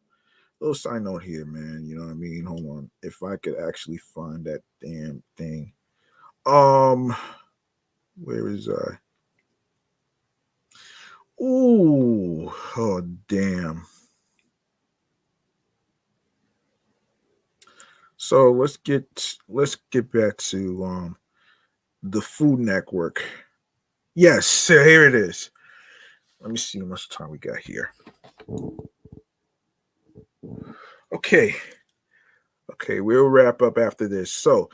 Little side note here, man. You know what I mean? Hold on. If I could actually find that damn thing. Um, where is I? Ooh, oh damn. So let's get back to the Food Network. Yes, so here it is. Let me see how much time we got here. Okay. Okay, we'll wrap up after this. So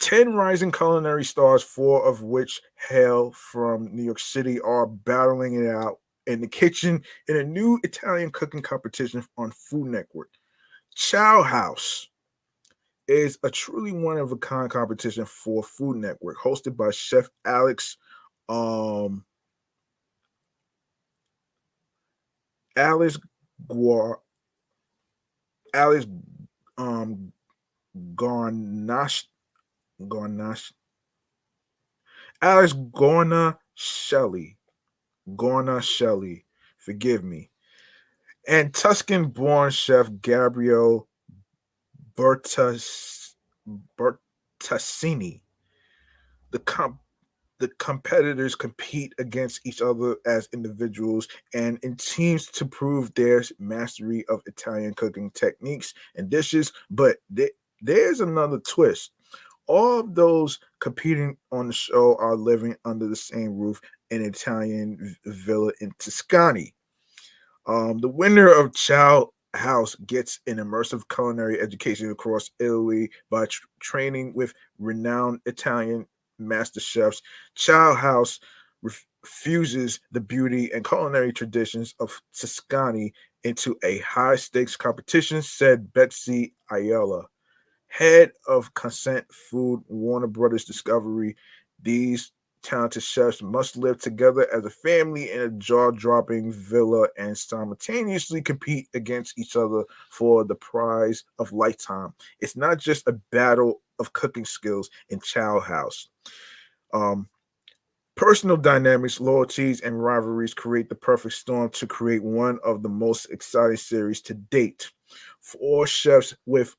10 rising culinary stars, four of which hail from New York City, are battling it out in the kitchen in a new Italian cooking competition on Food Network. Chow House is a truly one of a kind competition for Food Network, hosted by Chef um Alice Guar Alice um Garnash Garnash Alice Gorna Shelley, forgive me, and Tuscan-born chef Gabriel Bertas, Bertassini. The the competitors compete against each other as individuals and in teams to prove their mastery of Italian cooking techniques and dishes. But there's another twist. All of those competing on the show are living under the same roof in an Italian villa in Tuscany. The winner of Chow House gets an immersive culinary education across Italy by training with renowned Italian master chefs. Chow House fuses the beauty and culinary traditions of Tuscany into a high stakes competition, said Betsy Ayala, head of Consent Food, Warner Brothers Discovery. These talented chefs must live together as a family in a jaw-dropping villa and simultaneously compete against each other for the prize of lifetime. It's not just a battle of cooking skills in Chow House. Um, Personal dynamics, loyalties, and rivalries create the perfect storm to create one of the most exciting series to date. Four chefs with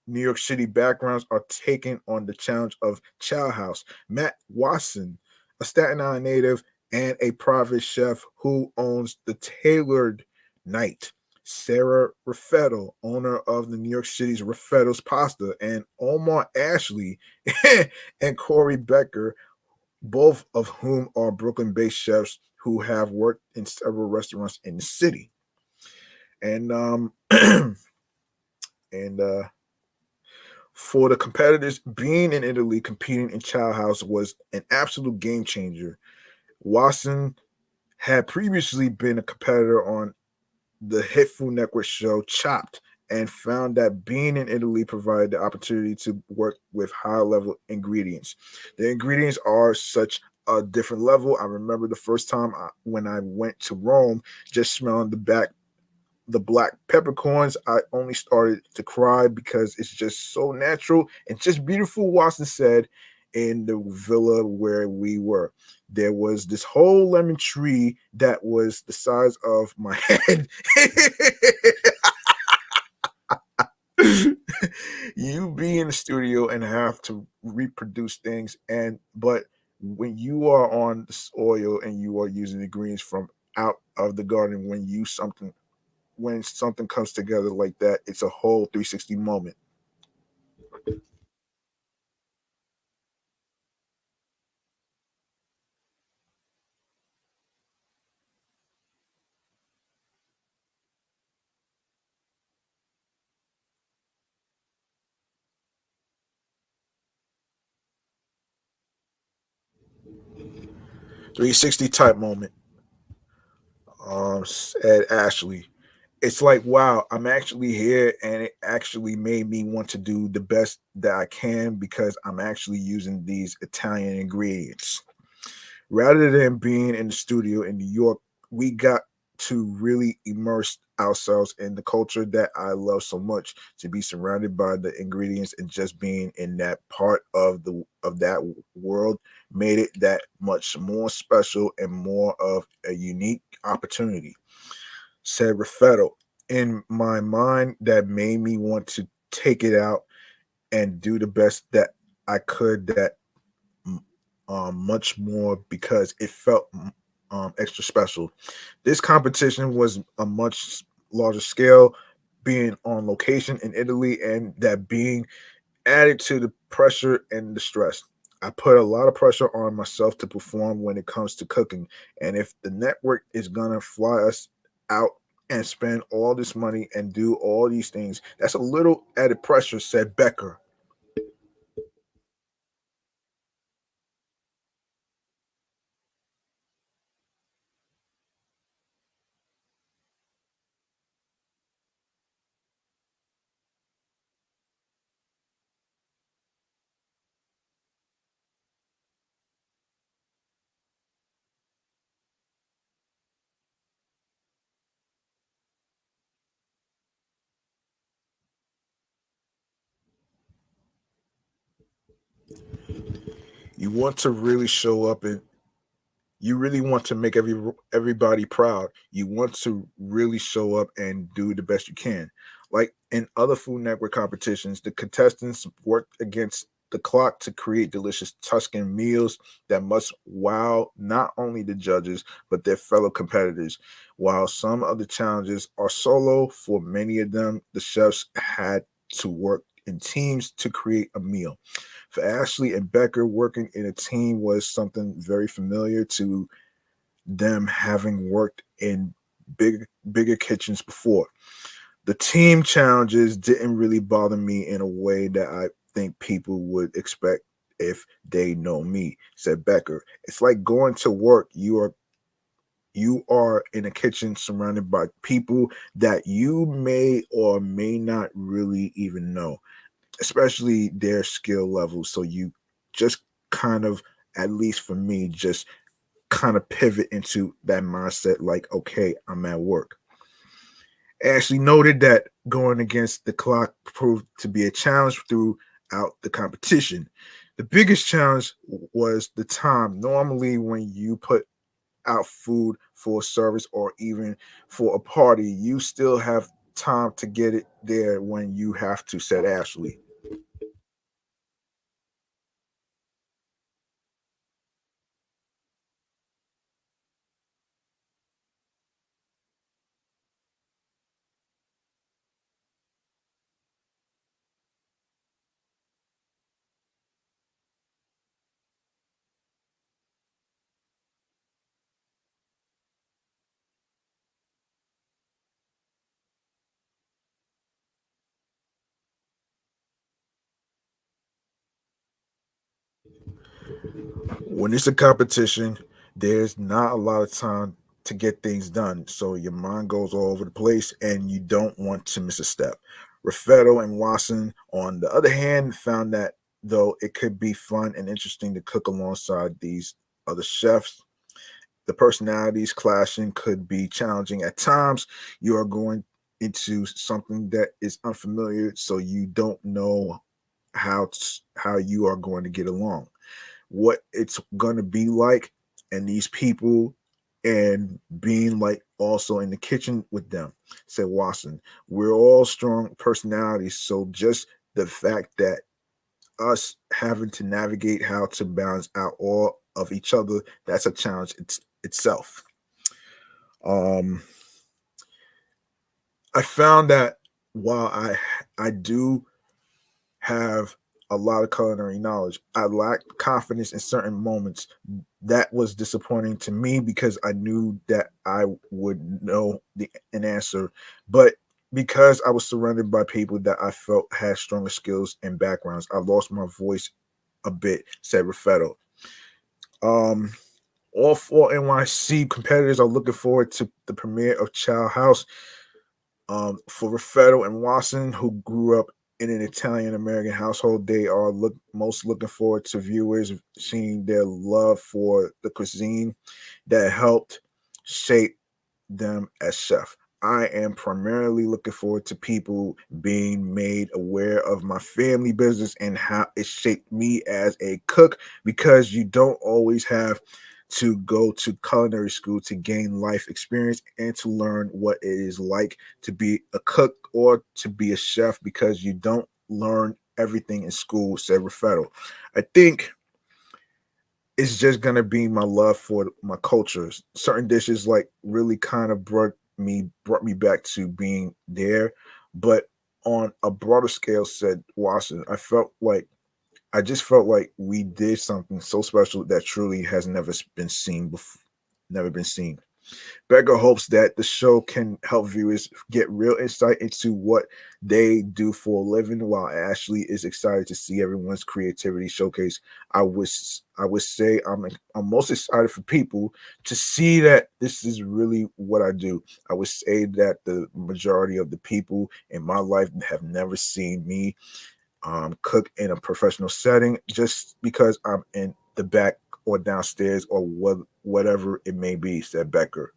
New York City backgrounds are taking on the challenge of Chow House. Matt Watson, a Staten Island native and a private chef who owns the Tailored Night. Sarah Raffetto, owner of the New York City's Raffetto's Pasta, and Omar Ashley and Corey Becker, both of whom are Brooklyn-based chefs who have worked in several restaurants in the city. And and for the competitors, being in Italy competing in Chow House was an absolute game changer. Watson had previously been a competitor on the hit Food Network show Chopped and found that being in Italy provided the opportunity to work with high level ingredients. The ingredients are such a different level. I remember the first time when I went to Rome, just smelling the black peppercorns, I only started to cry because it's just so natural and just beautiful. Watson said in the villa where we were, there was this whole lemon tree that was the size of my head. You be in the studio and have to reproduce things, and but when you are on the soil and you are using ingredients from out of the garden, when something comes together like that, it's a whole 360 moment. 360 type moment. Said Ashley. It's like, wow, I'm actually here, and it actually made me want to do the best that I can because I'm actually using these Italian ingredients. Rather than being in the studio in New York, we got to really immerse ourselves in the culture that I love so much, to be surrounded by the ingredients and just being in that part of that world made it that much more special and more of a unique opportunity. Said Raffetto. In my mind, that made me want to take it out and do the best that I could, that much more, because it felt extra special. This competition was a much larger scale, being on location in Italy, and that being added to the pressure and the stress. I put a lot of pressure on myself to perform when it comes to cooking. And if the network is gonna fly us out and spend all this money and do all these things, that's a little added pressure, said Becker. You want to really show up, and you really want to make everybody proud. You want to really show up and do the best you can. Like in other Food Network competitions, the contestants worked against the clock to create delicious Tuscan meals that must wow not only the judges but their fellow competitors. While some of the challenges are solo, for many of them, the chefs had to work in teams to create a meal. For Ashley and Becker, working in a team was something very familiar to them, having worked in bigger kitchens before. The team challenges didn't really bother me in a way that I think people would expect if they know me, said Becker. It's like going to work. You are in a kitchen surrounded by people that you may or may not really even know, especially their skill level. So you just kind of, at least for me, just kind of pivot into that mindset like, okay, I'm at work. Ashley noted that going against the clock proved to be a challenge throughout the competition. The biggest challenge was the time. Normally, when you put out food for a service or even for a party, you still have time to get it there when you have to, said Ashley. When it's a competition, there's not a lot of time to get things done. So your mind goes all over the place and you don't want to miss a step. Raffetto and Watson, on the other hand, found that though it could be fun and interesting to cook alongside these other chefs, the personalities clashing could be challenging at times. You are going into something that is unfamiliar, so you don't know how you are going to get along, what it's going to be like, and these people, and being like also in the kitchen with them, said Watson. We're all strong personalities, so just the fact that us having to navigate how to balance out all of each other, that's a challenge itself. um I found that while I do have a lot of culinary knowledge, I lacked confidence in certain moments. That was disappointing to me because I knew that I would know an answer, but because I was surrounded by people that I felt had stronger skills and backgrounds, I lost my voice a bit, said Raffetto. Um, all four NYC competitors are looking forward to the premiere of Child House. For Raffetto and Watson, who grew up in an Italian American household, they are most looking forward to viewers seeing their love for the cuisine that helped shape them as chef. I am primarily looking forward to people being made aware of my family business and how it shaped me as a cook, because you don't always have to go to culinary school to gain life experience and to learn what it is like to be a cook or to be a chef, because you don't learn everything in school, said Raffetto. I think it's just gonna be my love for my cultures. Certain dishes like really kind of brought me back to being there, but on a broader scale, said Watson, I just felt like we did something so special that truly has never been seen before, never been seen. Becca hopes that the show can help viewers get real insight into what they do for a living, while Ashley is excited to see everyone's creativity showcase. I would say I'm most excited for people to see that this is really what I do. I would say that the majority of the people in my life have never seen me cook in a professional setting, just because I'm in the back or downstairs or whatever it may be, said Becker.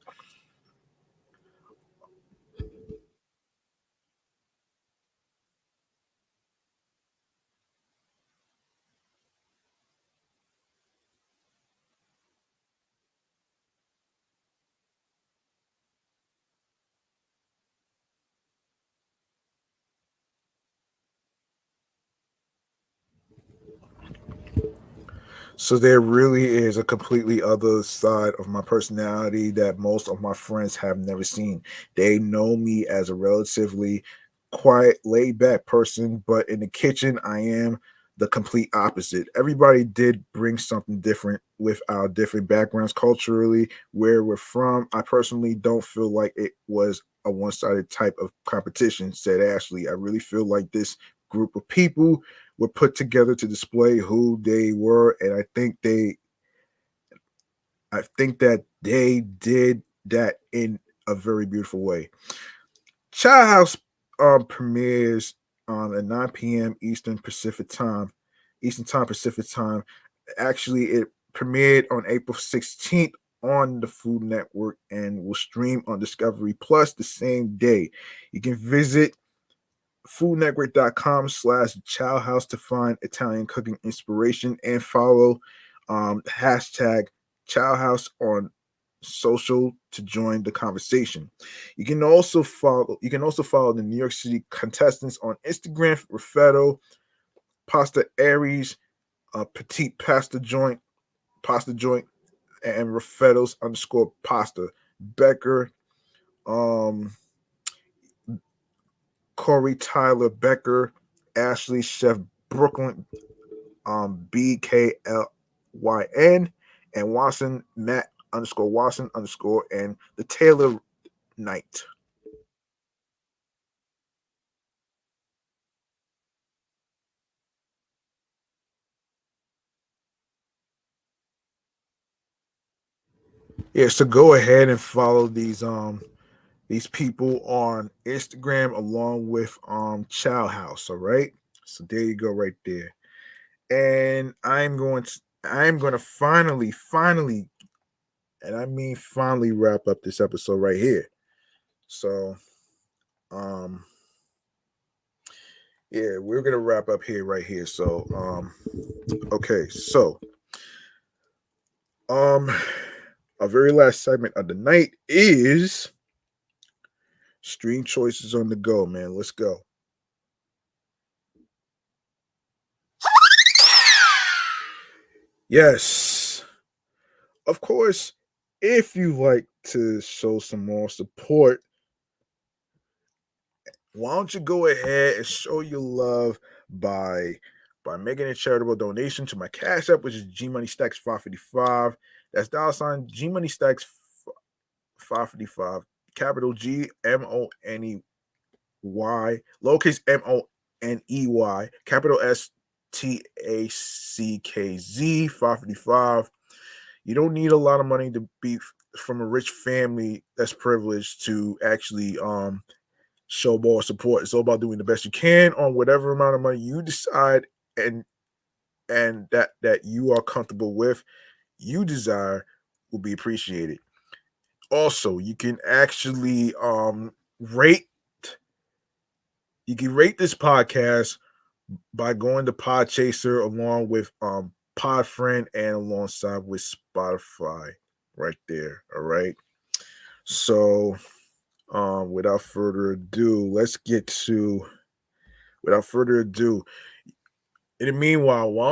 So there really is a completely other side of my personality that most of my friends have never seen. They know me as a relatively quiet, laid back person, but in the kitchen, I am the complete opposite. Everybody did bring something different with our different backgrounds culturally, where we're from. I personally don't feel like it was a one sided type of competition, said Ashley. I really feel like this group of people were put together to display who they were, and I think that they did that in a very beautiful way. Child House premieres at 9 p.m. Eastern Time Pacific Time. Actually, it premiered on April 16th on the Food Network and will stream on Discovery Plus the same day. You can visit foodnetwork.com/childhouse to find Italian cooking inspiration and follow hashtag childhouse on social to join the conversation. You can also follow the New York City contestants on Instagram, Raffetto, Pasta Aries, Petite Pasta Joint, and Raffetto's underscore pasta. Becker, um, Corey Tyler Becker, Ashley Chef Brooklyn, BKLYN, and Watson Matt underscore Watson underscore, and the Taylor Knight. Yeah, so go ahead and follow these people on Instagram along with Child House. All right. So there you go, right there. And I'm going to finally, and I mean finally, wrap up this episode right here. So um yeah, we're gonna wrap up here right here. So okay, so um our very last segment of the night is stream choices on the go, man. Let's go. Yes, of course. If you like to show some more support, why don't you go ahead and show your love by making a charitable donation to my cash app, which is G Money Stacks 555. That's dollar sign G Money Stacks 555. Capital GMONEY, lowercase MONEY, capital STACKZ 555. You don't need a lot of money to be from a rich family that's privileged to actually show more support. It's all about doing the best you can on whatever amount of money you decide and that you are comfortable with, you desire will be appreciated. Also, you can actually rate this podcast by going to Podchaser along with Podfriend and alongside with Spotify right there. All right. So without further ado, without further ado, in the meanwhile, you why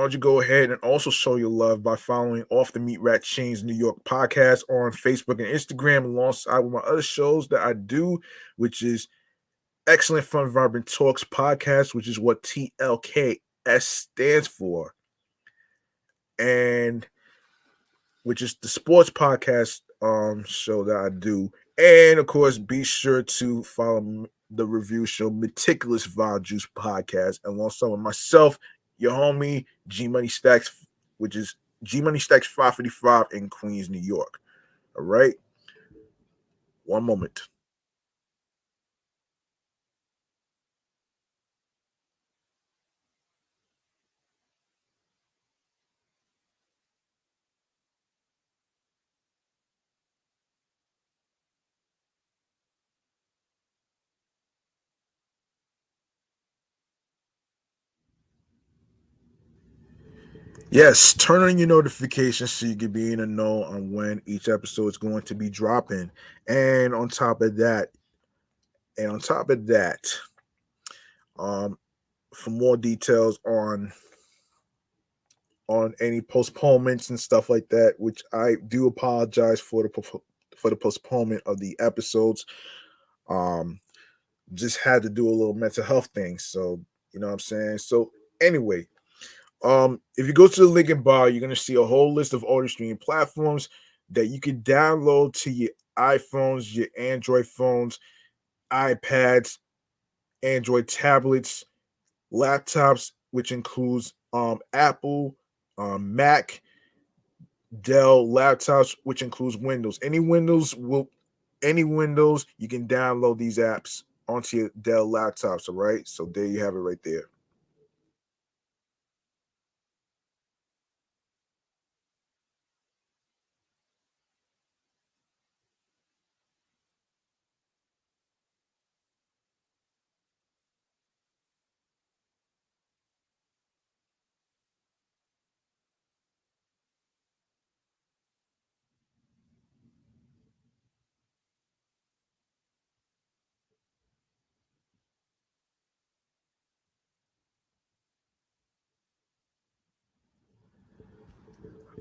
don't you go ahead and also show your love by following Off the Meat Rat Chainz New York podcast on Facebook and Instagram alongside with my other shows that I do, which is Excellent Fun Vibrant Talks podcast, which is what TLKS stands for, and which is the sports podcast show that I do. And of course, be sure to follow the review show Meticulous Vibe Juice podcast alongside with myself, your homie G Money Stacks, which is G Money Stacks 555 in Queens, New York. All right. One moment. Yes, turn on your notifications so you can be in the know on when each episode is going to be dropping. And on top of that, and on top of that, um, for more details on any postponements and stuff like that, which I do apologize for the postponement of the episodes. Um, just had to do a little mental health thing, so you know what I'm saying. So anyway, if you go to the link in bio, you're gonna see a whole list of audio streaming platforms that you can download to your iPhones, your Android phones, iPads, Android tablets, laptops, which includes Apple, Mac, Dell laptops, which includes Windows. Any Windows, you can download these apps onto your Dell laptops. All right, so there you have it right there.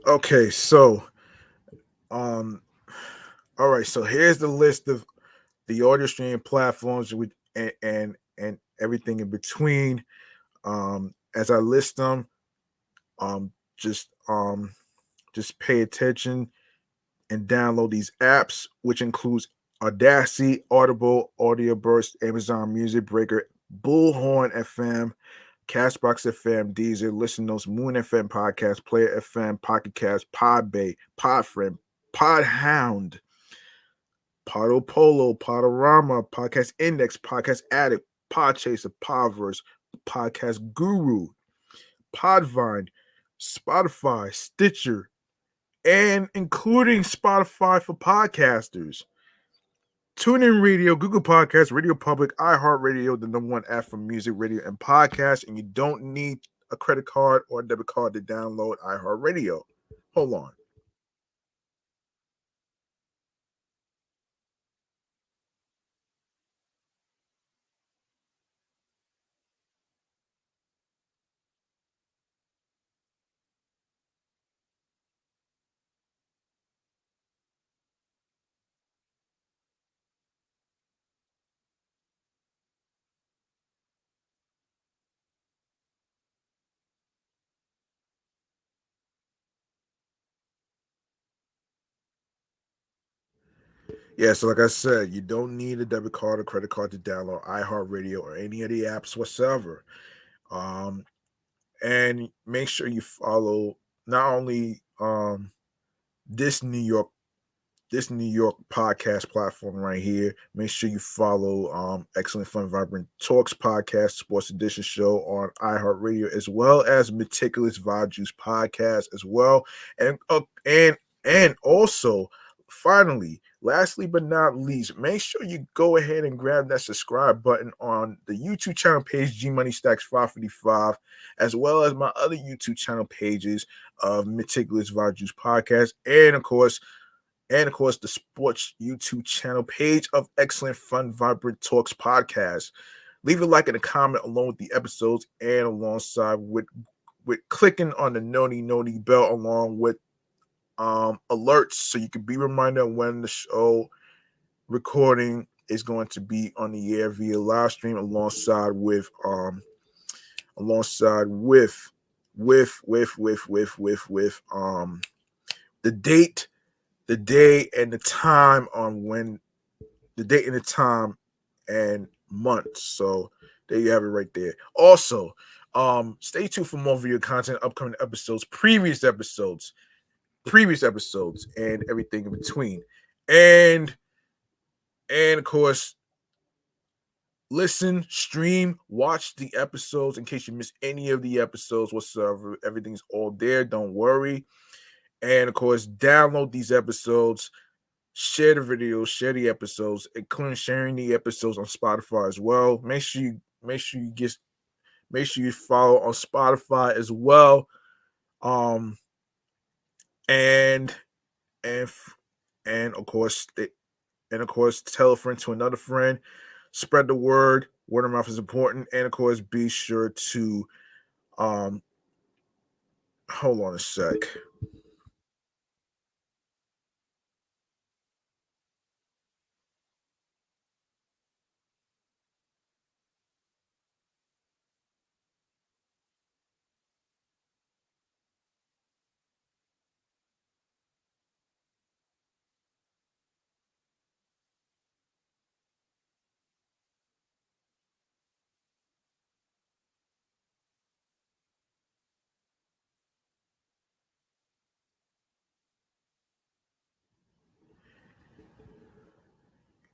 Okay, so um, all right, so here's the list of the audio streaming platforms with and everything in between. As I list them, um, just um, just pay attention and download these apps, which includes Audacity, Audible, Audio Burst, Amazon Music Breaker, Bullhorn FM, Castbox FM, Deezer, Listen Notes, Moon FM Podcast, Player FM, Pocket Cast, Podbay, Podfriend, Podhound, Podopolo, Podorama, Podcast Index, Podcast Addict, Podchaser, Podverse, Podcast Guru, Podvine, Spotify, Stitcher, and including Spotify for podcasters. TuneIn Radio, Google Podcasts, Radio Public, iHeartRadio, the number one app for music, radio, and podcasts. And you don't need a credit card or a debit card to download iHeartRadio. Hold on. Yeah, so like I said, you don't need a debit card or credit card to download iHeartRadio or any of the apps whatsoever. Um, and make sure you follow not only this New York podcast platform right here. Make sure you follow Excellent Fun Vibrant Talks podcast, Sports Edition show on iHeartRadio, as well as Meticulous Vibe Juice podcast as well. And And also, finally, lastly but not least, make sure you go ahead and grab that subscribe button on the YouTube channel page G Money Stacks 555, as well as my other YouTube channel pages of Meticulous Vibe Juice Podcast, and of course, the sports YouTube channel page of Excellent Fun Vibrant Talks Podcast. Leave a like and a comment along with the episodes, and alongside with clicking on the noti bell along with alerts, so you can be reminded when the show recording is going to be on the air via live stream, alongside with the date, the day, and the time on when the date and the time and month. So there you have it right there. Also, stay tuned for more video content, upcoming episodes, previous episodes, and everything in between. And of course, listen, stream, watch the episodes in case you miss any of the episodes whatsoever. Everything's all there. Don't worry. And of course, download these episodes, share the videos, share the episodes, including sharing the episodes on Spotify as well. Make sure you follow on Spotify as well. Um and and and of course tell a friend to another friend. Spread the word. Word of mouth is important. And of course, be sure to hold on a sec.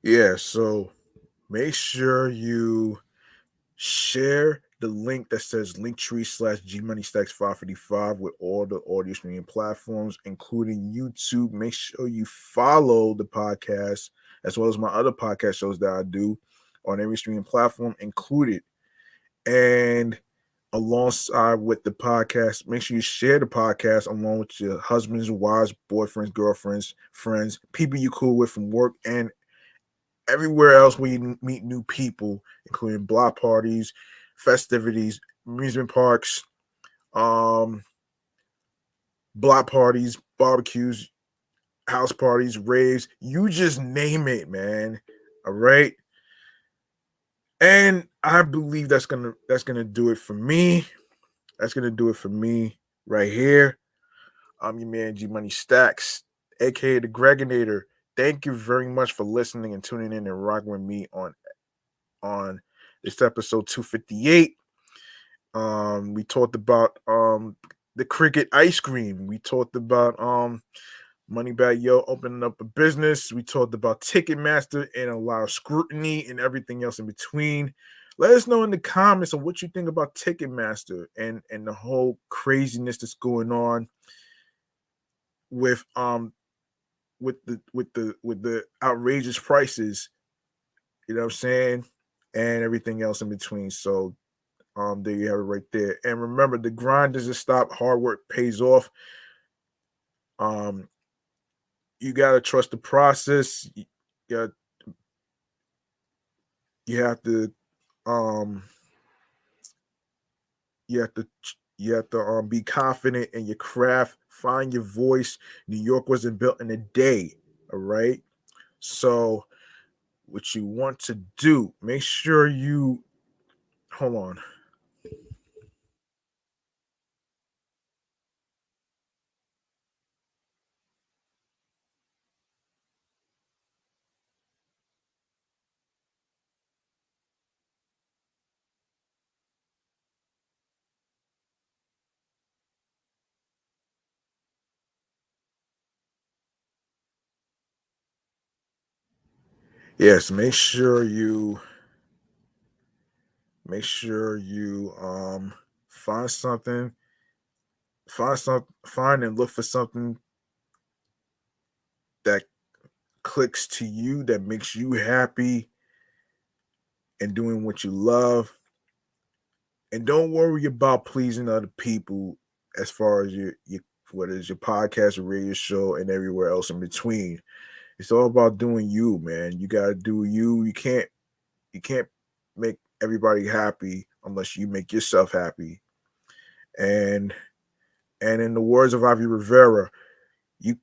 Yeah, so make sure you share the link that says linktree/G Money Stacks 555 with all the audio streaming platforms, including YouTube. Make sure you follow the podcast as well as my other podcast shows that I do on every streaming platform included. And alongside with the podcast, make sure you share the podcast along with your husbands, wives, boyfriends, girlfriends, friends, people you cool with from work, and everywhere else where you meet new people, including block parties, festivities, amusement parks, um, block parties, barbecues, house parties, raves, you just name it, man. All right. And I believe that's gonna do it for me. That's gonna do it for me right here. I'm your man G Money Stacks, aka the Gregonator. Thank you very much for listening and tuning in and rocking with me on this episode 258. We talked about the cricket ice cream. We talked about Moneybag Yo opening up a business. We talked about Ticketmaster and a lot of scrutiny and everything else in between. Let us know in the comments on what you think about Ticketmaster and the whole craziness that's going on with the outrageous prices, you know what I'm saying, and everything else in between. So there you have it right there. And remember, the grind doesn't stop. Hard work pays off. Um, you gotta trust the process. Got you have to um you have to be confident in your craft. Find your voice. New York wasn't built in a day. All right. So what you want to do, make sure you hold on. Yes, make sure you find something, find and look for something that clicks to you, that makes you happy, and doing what you love. And don't worry about pleasing other people as far as your what is your podcast or radio show and everywhere else in between. It's all about doing you, man. You gotta do you. You can't make everybody happy unless you make yourself happy. And in the words of Ivy Rivera, you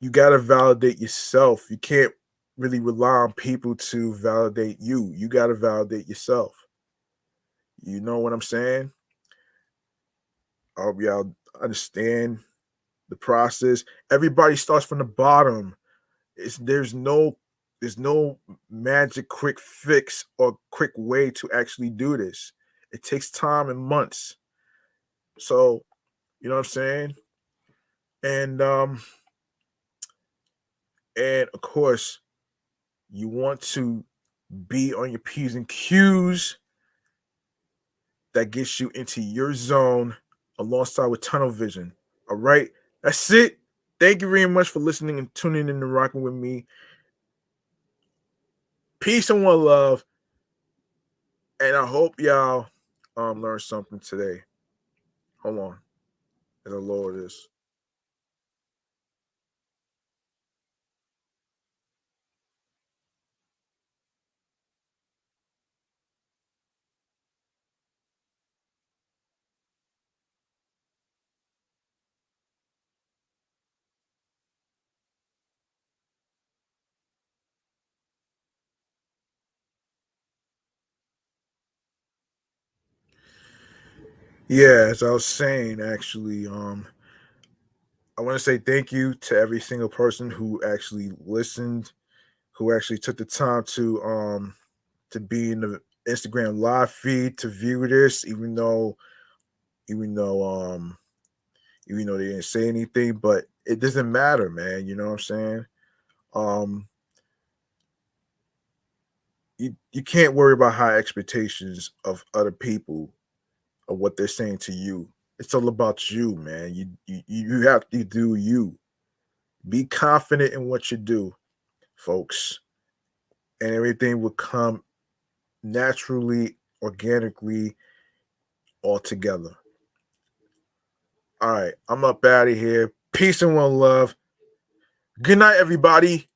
you gotta validate yourself. You can't really rely on people to validate you. You gotta validate yourself. You know what I'm saying? I hope y'all understand the process. Everybody starts from the bottom. There's no magic quick fix or quick way to actually do this. It takes time and months. So, you know what I'm saying? And of course, you want to be on your P's and Q's that gets you into your zone alongside with tunnel vision. All right. That's it. Thank you very much for listening and tuning in and rocking with me. Peace and one love. And I hope y'all learned something today. Hold on. As I lower this. Yeah, as I was saying, actually, I want to say thank you to every single person who actually listened, who actually took the time to be in the Instagram live feed to view this, even though they didn't say anything, but it doesn't matter, man. You know what I'm saying? Um, you can't worry about high expectations of other people or what they're saying to you. It's all about you, man. You have to do you. Be confident in what you do, folks, and everything will come naturally, organically, all together. All right, I'm up out of here. Peace and one love. Good night, everybody.